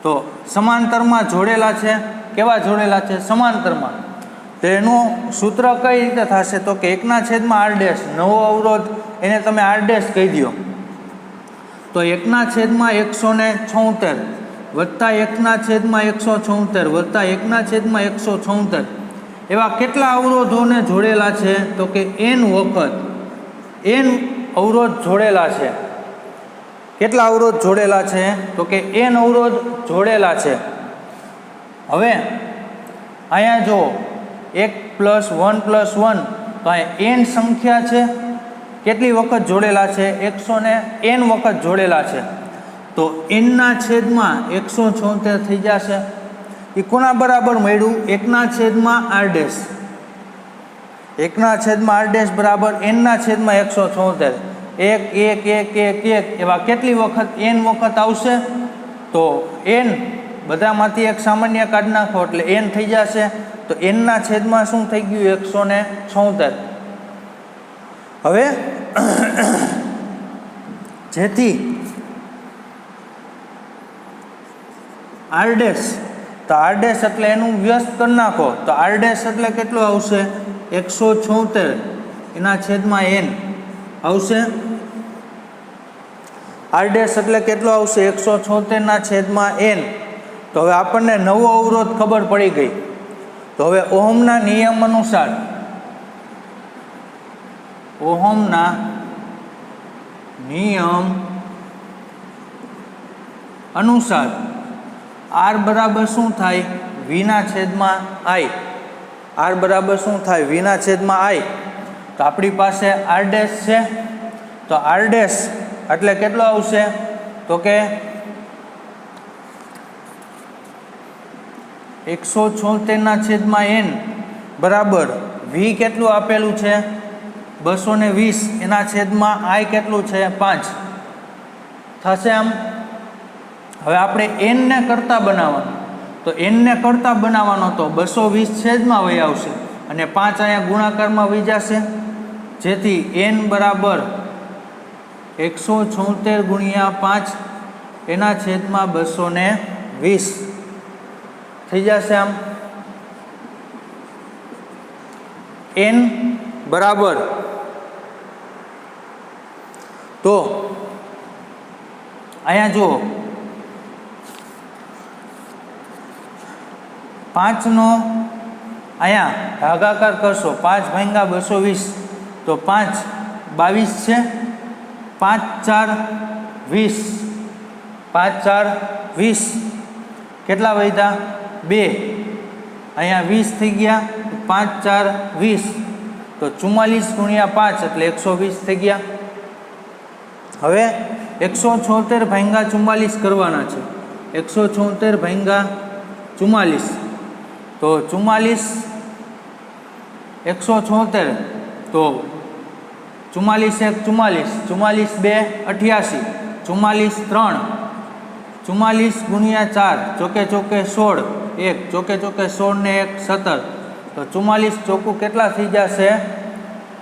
તો સમાંતરમાં જોડેલા છે. કેવા જોડેલા છે? સમાંતરમાં. તો એનું સૂત્ર કઈ રીતે થશે? તો કે 1/r'. નવો અવરોધ એને તમે r' કહી દો. તો 1/176 વત્તા 1/176 વત્તા 1/176 એવા કેટલા અવરોધોને જોડેલા છે? તો કે n વખત n અવરોધ જોડેલા છે. કેટલા અવરોધ જોડેલા છે? તો કે n અવરોધ જોડેલા છે. હવે અહીંયા જો 1 + 1 + 1 તો અહીંયા n સંખ્યા છે. કેટલી વખત જોડેલા છે? 100n વખત જોડેલા છે. તો n/176 થઈ જશે. એ કોના બરાબર મળ્યું? 1/r'. 1/r' બરાબર n/176. 1 1 1 1 1 એવા કેટલી વખત? n વખત આવશે. તો n બધામાંથી એક સામાન્ય કાઢી નાખો એટલે n થઈ જશે. તો n/, શું થઈ ગયું? 176. હવે જેથી r', તો r' એટલે એનું વ્યસ્ત કરી નાખો. તો r' એટલે કેટલું આવશે? 176 એના છેદમાં n આવશે. r' એટલે કેટલું આવશે? 176 ના છેદમાં n. તો હવે આપણને નવો અવરોધ ખબર પડી ગઈ. તો હવે ઓહમના નિયમ અનુસાર r બરાબર શું થાય? v/i. r બરાબર શું થાય? v/i. તો આપણી પાસે r' છે. તો r' એટલે કેટલો આવશે? તો કે 176 ના છેદમાં n બરાબર v કેટલું આપેલું છે? 220 એના છેદમાં i કેટલું છે? 5 થશે. આમ હવે આપણે n ને કરતા બનાવવાનો. તો n ને કરતા બનાવવાનો તો 220 છેદમાં વહી આવશે અને 5 અહીંયા ગુણાકારમાં વહી જશે. જેથી n બરાબર 176 × 5 એના છેદમાં 220 થઈ જશે. આમ n બરાબર તો અહીંયા જુઓ 5 નો અહીંયા ભાગાકાર કરશો. 5 × 220 તો 5 22 છે. 5 4 20. 5 4 20 કેટલા વધ્યા? 2. અહીંયા 20 થઈ ગયા. 5 4 20 તો 44 × 5 એટલે 120 થઈ ગયા. હવે 176 / 44 કરવાના છે. 176 / 44 તો 44 176 તો 44 1 44, 44 2 88, 44 3 44 ગુણ્યા 4 ચોકે ચોકે 16, 1 ચોકે ચોકે 16 ને 1 17, તો 44 ચોખ્ખું કેટલા થઈ જશે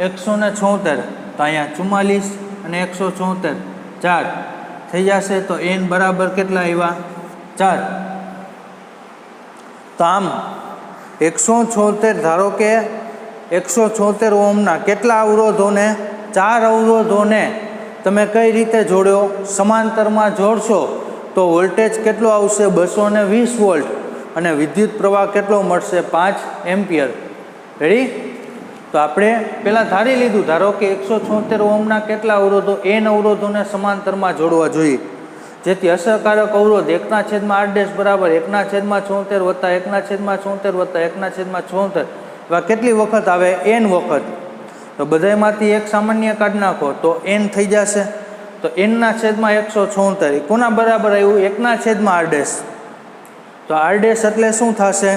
176. તો અહીંયા 44 અને 176 4 થઈ જશે. તો n બરાબર કેટલા આવ્યા 4. તો આમ 176 ધારો કે 176 ઓહમના કેટલા અવરોધોને 4 અવરોધોને તમે કઈ રીતે જોડ્યો, સમાંતરમાં જોડશો તો વોલ્ટેજ કેટલો આવશે 220 વોલ્ટ અને વિદ્યુત પ્રવાહ કેટલો મળશે 5 એમ્પિયર. રેડી? તો આપણે પહેલાં ધારી લીધું, ધારો કે 176 ઓહમના કેટલા અવરોધો n અવરોધોને સમાંતરમાં જોડવા જોઈએ, જેથી અસરકારક અવરોધ 1/8 બરાબર 1/76 વત્તા 1/76 વત્તા 1/76 એવા કેટલી વખત આવે n વખત. તો બધામાંથી એક સામાન્ય કાઢી નાખો તો n થઈ જશે. તો n/176 કોના બરાબર આવ્યું 1/8. તો r' એટલે શું થશે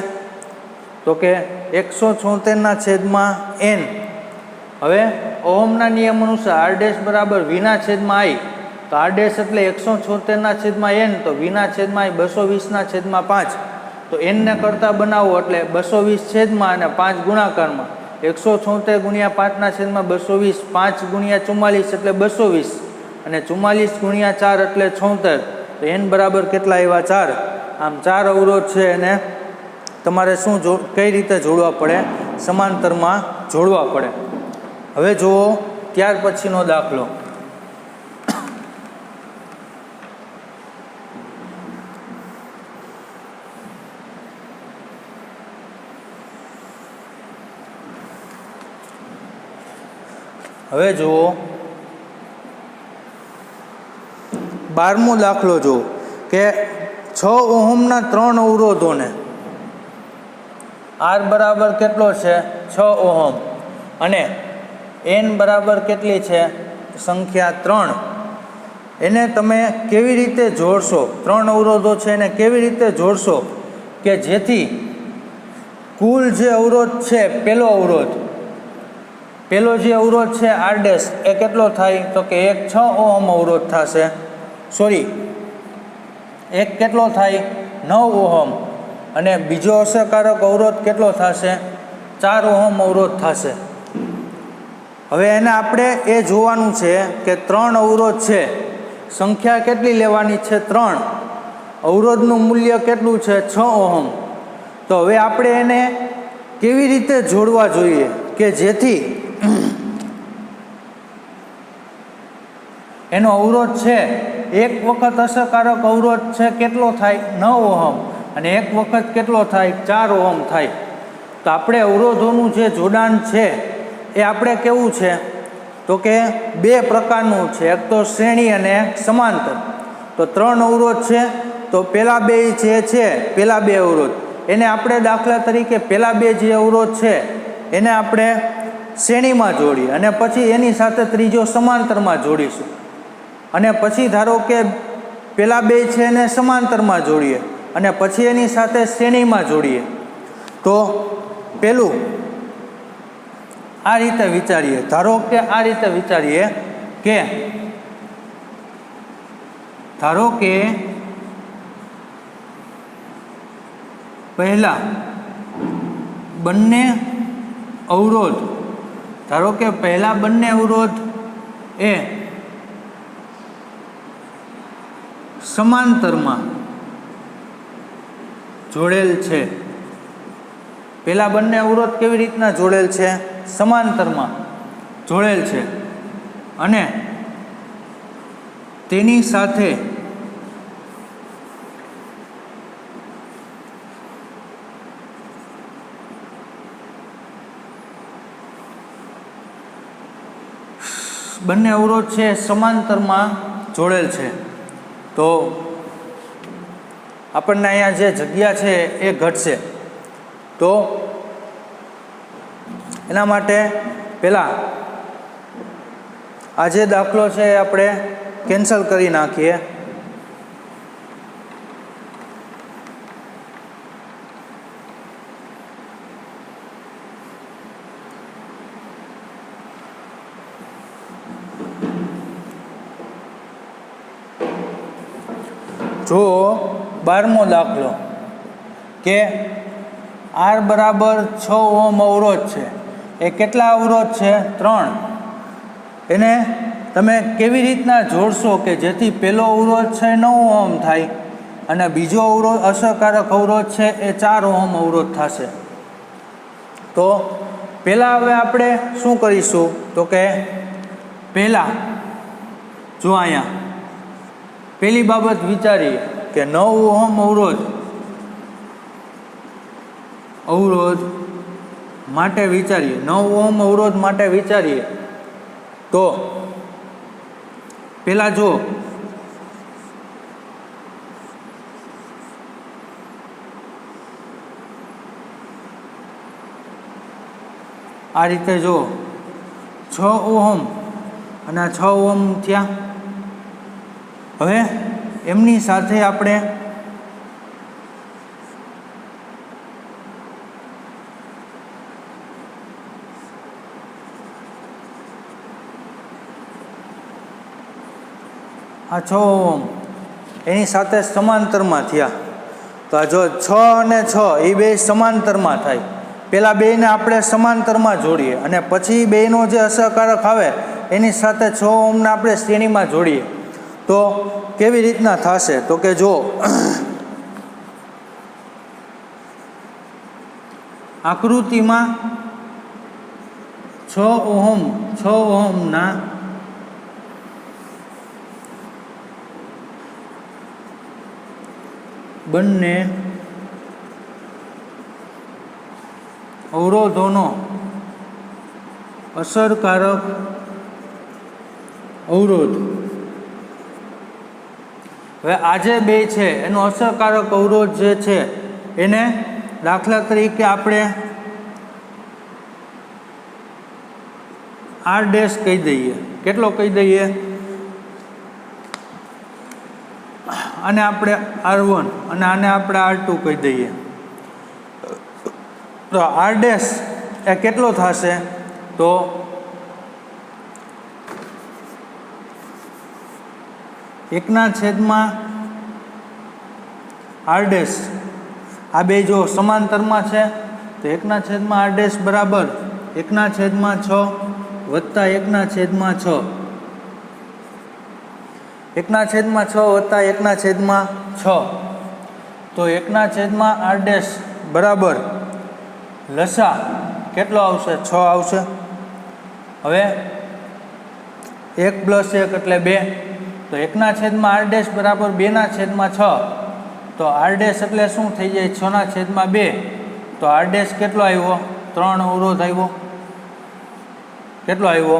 તો કે 176/n. હવે ઓહમના નિયમ અનુસાર r' બરાબર v/i. તો r' એટલે 176/n, તો v/i 220/5. તો n ને કરતા બનાવો એટલે 220 છેદમાં અને 5 ગુણાકારમાં 176 ગુણ્યા 5/220, 5 ગુણ્યા 44 એટલે 220 અને 44 ગુણ્યા 4 એટલે 76. તો n બરાબર કેટલા આવ્યા 4. આમ 4 અવરોધ છે અને તમારે શું કઈ રીતે જોડવા પડે, સમાંતરમાં જોડવા પડે. હવે જુઓ ત્યાર પછીનો દાખલો. હવે જુઓ 12મો દાખલો જુઓ કે 6 ઓહમના 3 અવરોધોને R બરાબર કેટલો છે 6 ઓહમ અને n બરાબર કેટલી છે સંખ્યા 3. એને તમે કેવી રીતે જોડશો, 3 અવરોધો છે એને કેવી રીતે જોડશો કે જેથી કુલ જે અવરોધ છે પેલો જે અવરોધ છે r' એ કેટલો થાય તો કે એક 6 ઓહમ અવરોધ થશે, એક કેટલો થાય 9 ઓહમ અને બીજો અસરકારક અવરોધ કેટલો થશે 4 ઓહમ અવરોધ થશે. હવે એને આપણે એ જોવાનું છે કે 3 અવરોધ છે, સંખ્યા કેટલી લેવાની છે 3, અવરોધનું મૂલ્ય કેટલું છે 6 ઓહમ. તો હવે આપણે એને કેવી રીતે જોડવા જોઈએ કે જેથી એનો અવરોધ છે એક વખત અસરકારક અવરોધ છે કેટલો થાય 9 ઓહમ અને એક વખત કેટલો થાય 4 ઓહમ થાય. તો આપણે અવરોધોનું જે જોડાણ છે એ આપણે કેવું છે તો કે 2 પ્રકારનું છે, એક તો શ્રેણી અને સમાંતર. તો 3 અવરોધ છે તો પેલા 2 જે છે પેલા 2 અવરોધ એને આપણે દાખલા તરીકે પેલા 2 જે અવરોધ છે એને આપણે શ્રેણીમાં જોડીએ અને પછી એની સાથે ત્રીજો સમાંતરમાં જોડીશું અને પછી ધારો કે પેલા 2 છે એને સમાંતરમાં જોડીએ અને પછી એની સાથે શ્રેણીમાં જોડીએ. તો પેલું આ રીતે વિચારીએ, ધારો કે આ રીતે વિચારીએ કે ધારો કે પહેલા બંને અવરોધ એ સમાંતરમાં જોડેલ છે. પેલા બંને અવરોધ કેવી રીતના જોડેલ છે, સમાંતરમાં જોડેલ છે અને તેની સાથે બંને અવરોધ છે સમાંતરમાં જોડેલ છે. તો આપણને અહીંયા જે જગ્યા છે એ ઘટશે. તો એના માટે પહેલાં આ જે દાખલો છે એ આપણે કેન્સલ કરી નાખીએ. જો 12મો દાખલો કે R બરાબર 6 ઓહમ અવરોધ છે. એ કેટલા અવરોધ છે? 3. એને તમે કેવી રીતના જોડશો કે જેથી પહેલો અવરોધ છે 9 ઓહમ થાય અને બીજો અવરોધ અસરકારક અવરોધ છે એ 4 ઓહમ અવરોધ થશે? તો પહેલાં હવે આપણે શું કરીશું તો કે પહેલાં જો અહીંયા પહેલી બાબત વિચારીએ કે 9 ઓહમ અવરોધ માટે વિચારીએ 9 ઓહમ અવરોધ માટે વિચારીએ તો પહેલાં જો આ રીતે જો 6 ઓહમ અને 6 ઓહમ થયા. હવે એમની સાથે આપણે આ 6 ઓહમ એની સાથે સમાંતરમાં થયા. તો આ જો 6 અને 6 એ બે સમાંતરમાં થાય. પહેલાં બેને આપણે સમાંતરમાં જોડીએ અને પછી બેનો જે અસરકારક આવે એની સાથે 6 ઓહમને આપણે શ્રેણીમાં જોડીએ તો કેવી રીતના થશે તો કે જો આકૃતિમાં 6 ઓહમના બંને અવરોધોનો અસરકારક અવરોધ, હવે આ જે બે છે એનો અસરકારક અવરોધ જે છે એને દાખલા તરીકે આપણે R ડેશ કહી દઈએ. કેટલો કહી દઈએ? આને આપણે R1 અને આને આપણે R2 કહી દઈએ. તો R ડેશ એ કેટલો થશે તો 1/r ડેશ. આ બે જો સમાંતરમાં છે તો 1/r ડેશ બરાબર 1/6 વત્તા 1/6. 1/6 વત્તા 1/6 તો 1/r ડેશ બરાબર લસા કેટલો આવશે? 6 આવશે. હવે 1 + 1 એટલે 2 તો 1/r ડેશ બરાબર 2/6 તો R ડેશ એટલે શું થઈ જાય? 6/2 તો R ડેશ કેટલો આવ્યો? 3 અવરોધ આવ્યો. કેટલો આવ્યો?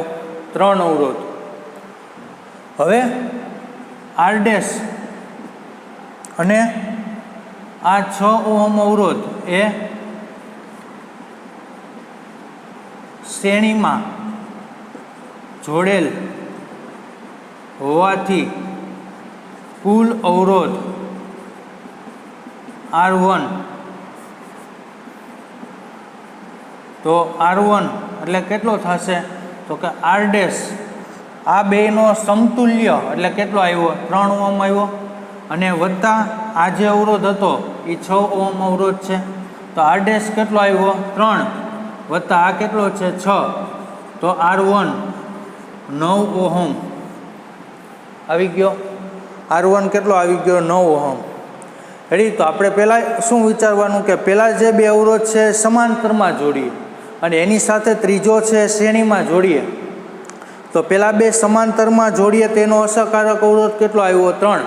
3 અવરોધ. હવે R ડેશ અને આ 6 ઓહમ અવરોધ એ શ્રેણીમાં જોડેલ હોવાથી કુલ અવરોધ R1 તો R1 એટલે કેટલો થશે તો કે R ડેશ આ બેનો સમતુલ્ય એટલે કેટલો આવ્યો? 3 ઓહમ આવ્યો અને વત્તા આ જે અવરોધ હતો એ 6 ઓહમ અવરોધ છે તો R ડેશ કેટલો આવ્યો? 3 વત્તા આ કેટલો છે? 6 તો R1 9 ઓહમ આવી ગયો. R1 કેટલો આવી ગયો? 9 ઓહમ. રેડી. તો આપણે પહેલાં શું વિચારવાનું કે પહેલાં જે બે અવરોધ છે સમાંતરમાં જોડીએ અને એની સાથે ત્રીજો છે શ્રેણીમાં જોડીએ. તો પહેલાં બે સમાંતરમાં જોડીએ તેનો અસરકારક અવરોધ કેટલો આવ્યો? 3.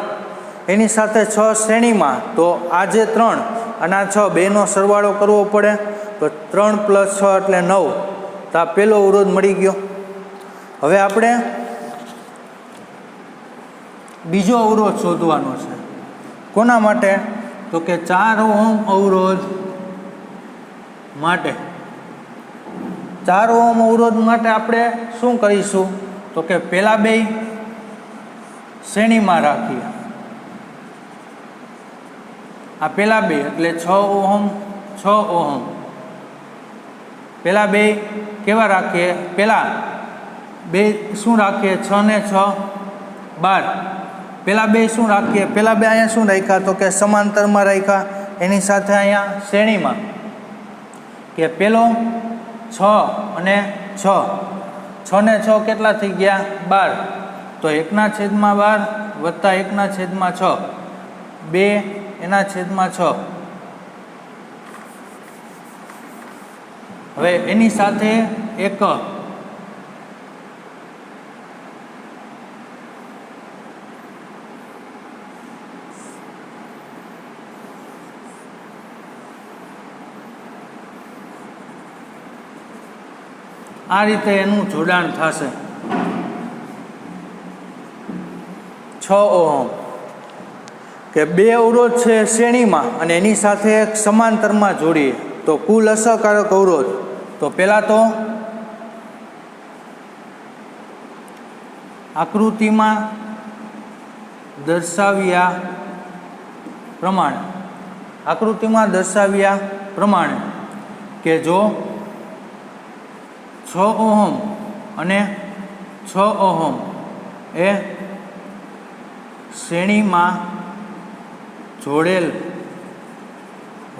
એની સાથે 6 શ્રેણીમાં તો આ જે 3 અને આ 6 બેનો સરવાળો કરવો પડે તો 3 + 6 એટલે 9. તો આ પહેલો અવરોધ મળી ગયો. હવે આપણે બીજો અવરોધ શોધવાનો છે. કોના માટે તો કે 4 ઓહમ અવરોધ માટે. 4 ઓહમ અવરોધ માટે આપણે શું કરીશું તો કે પહેલાં બે શ્રેણીમાં રાખીએ. આ પહેલાં બે એટલે 6 ઓહમ 6 ઓહમ. પહેલાં બે કેવા રાખીએ? પહેલાં બે શું રાખીએ? 6 ને 6 12 પેલા બે શું રાખીએ, પેલા બે અહીંયા શું રાખ્યા તો કે સમાંતરમાં રાખ્યા, એની સાથે અહીંયા શ્રેણીમાં કે પેલો 6 અને 6, 6 ને 6 કેટલા થઈ ગયા 12, તો 1/12 વત્તા 1/6, 2/6. હવે એની સાથે 1, આ રીતે એનું જોડાણ થશે. 6 ઓહમ કે બે અવરોધ છે શ્રેણીમાં અને એની સાથે એક સમાંતરમાં જોડીએ તો કુલ અસરકારક અવરોધ, તો પહેલાં તો આકૃતિમાં દર્શાવ્યા પ્રમાણે કે જો 6 ઓહમ અને 6 ઓહમ એ શ્રેણીમાં જોડેલ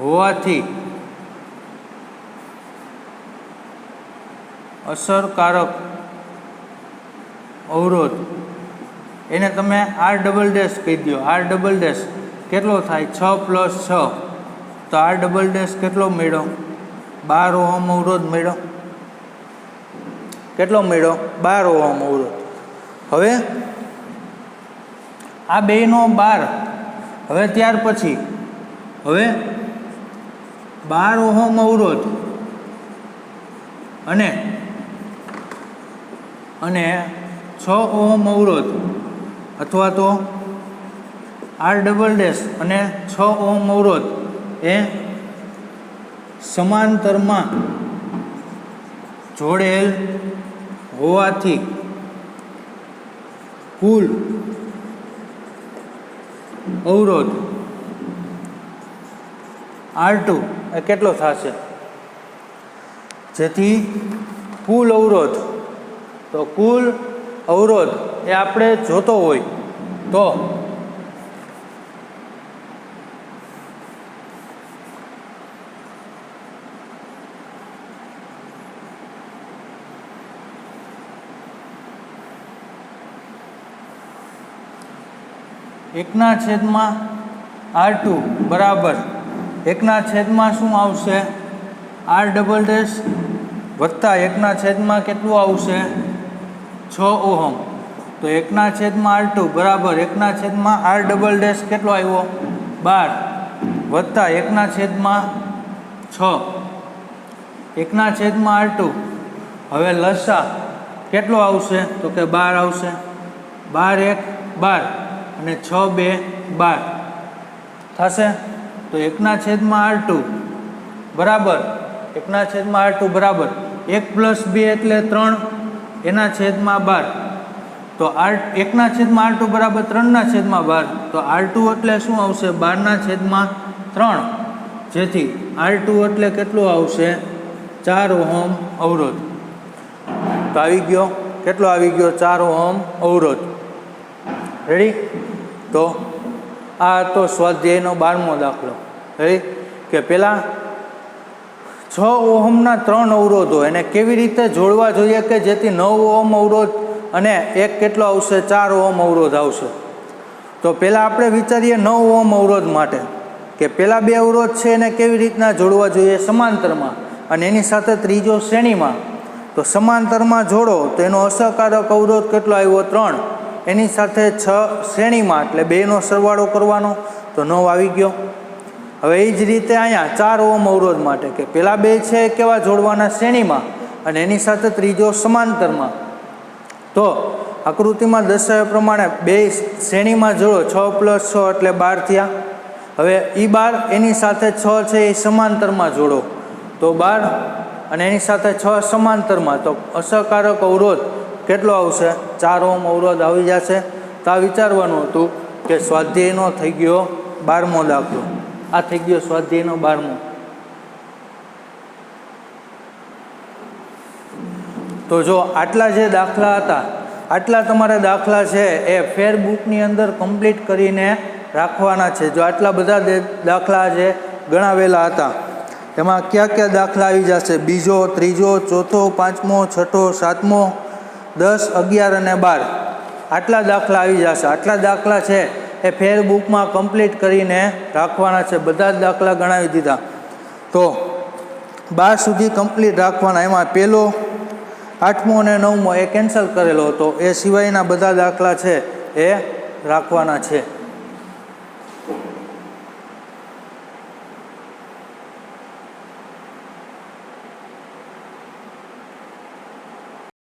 હોવાથી અસરકારક અવરોધ, એને તમે R" કહી દો. R" કેટલો થાય 6 + 6, તો R" કેટલો મળ્યો 12 ઓહમ અવરોધ મળ્યો. કેટલો મળ્યો 12 ઓહમ અવરોધ. હવે આ બેનો 12, હવે ત્યાર પછી હવે 12 ઓહમ અવરોધ અને 6 ઓહમ અવરોધ અથવા તો R" અને 6 ઓહમ અવરોધ એ સમાંતરમાં જોડેલ હોવાથી કુલ અવરોધ R2 એ કેટલો થશે, જેથી કુલ અવરોધ, તો કુલ અવરોધ એ આપણે જોતો હોય તો (1/R2) બરાબર 1/, શું આવશે R" વત્તા 1/, કેટલું આવશે 6 ઓહમ, તો 1/R2 બરાબર 1/R" કેટલો આવ્યો 12 વત્તા 1/6, 1/R2. હવે લસા કેટલો આવશે તો કે 12 આવશે. 12 × 1 = 12 અને 6 × 2 = 12 થશે. તો 1/R2 બરાબર 1/R2 બરાબર 1 + 2 એટલે 3 એના છેદમાં 12, તો 1/R2 બરાબર 3/12, તો R2 એટલે શું આવશે 12/3, જેથી R2 એટલે કેટલું આવશે 4 ઓહમ અવરોધ. તો આવી ગયો કેટલો આવી ગયો 4 ઓહમ અવરોધ. રેડી. તો આ તો સ્વાધ્યાયનો 12મો દાખલો. રેડી કે પહેલાં 6 ઓહમના 3 અવરોધો એને કેવી રીતે જોડવા જોઈએ કે જેથી 9 ઓહમ અવરોધ અને એક કેટલો આવશે 4 ઓહમ અવરોધ આવશે. તો પહેલાં આપણે વિચારીએ 9 ઓહમ અવરોધ માટે કે પહેલાં બે અવરોધ છે એને કેવી રીતના જોડવા જોઈએ સમાંતરમાં અને એની સાથે ત્રીજો શ્રેણીમાં. તો સમાંતરમાં જોડો તો એનો અસરકારક અવરોધ કેટલો આવ્યો 3, એની સાથે 6 શ્રેણીમાં એટલે બેનો સરવાળો કરવાનો તો 9 આવી ગયો. હવે એ જ રીતે અહીંયા 4 ઓહમ અવરોધ માટે કે પહેલાં બે છે કેવા જોડવાના શ્રેણીમાં અને એની સાથે ત્રીજો સમાંતરમાં. તો આકૃતિમાં દર્શાવ્યા પ્રમાણે બે શ્રેણીમાં જોડો 6 + 6 એટલે 12 થયા. હવે એ 12 એની સાથે 6 છે એ સમાંતરમાં જોડો તો 12 અને એની સાથે 6 સમાંતરમાં, તો અસરકારક અવરોધ કેટલો આવશે 4 ઓહમ અવરોધ આવી જશે. તો આ વિચારવાનું હતું કે સ્વાધ્યાયનો થઈ ગયો 12મો દાખલો. આ થઈ ગયો સ્વાધ્યાયનો 12મો. તો જો આટલા જે દાખલા હતા આટલા તમારા દાખલા છે એ ફેર બુકની અંદર કમ્પ્લીટ કરીને રાખવાના છે. જો આટલા બધા દાખલા છે ગણાવેલા હતા, એમાં કયા કયા દાખલા આવી જશે? બીજો, ત્રીજો, ચોથો, પાંચમો, છઠ્ઠો, સાતમો, 10, 11 અને 12 આટલા દાખલા આવી જશે. આટલા દાખલા છે એ ફેર બુકમાં કમ્પ્લીટ કરીને રાખવાના છે. બધા જ દાખલા ગણાવી દીધા, તો 12 સુધી કમ્પ્લીટ રાખવાના. એમાં પહેલો, 8મો અને 9મો એ કેન્સલ કરેલો હતો, એ સિવાયના બધા દાખલા છે એ રાખવાના છે.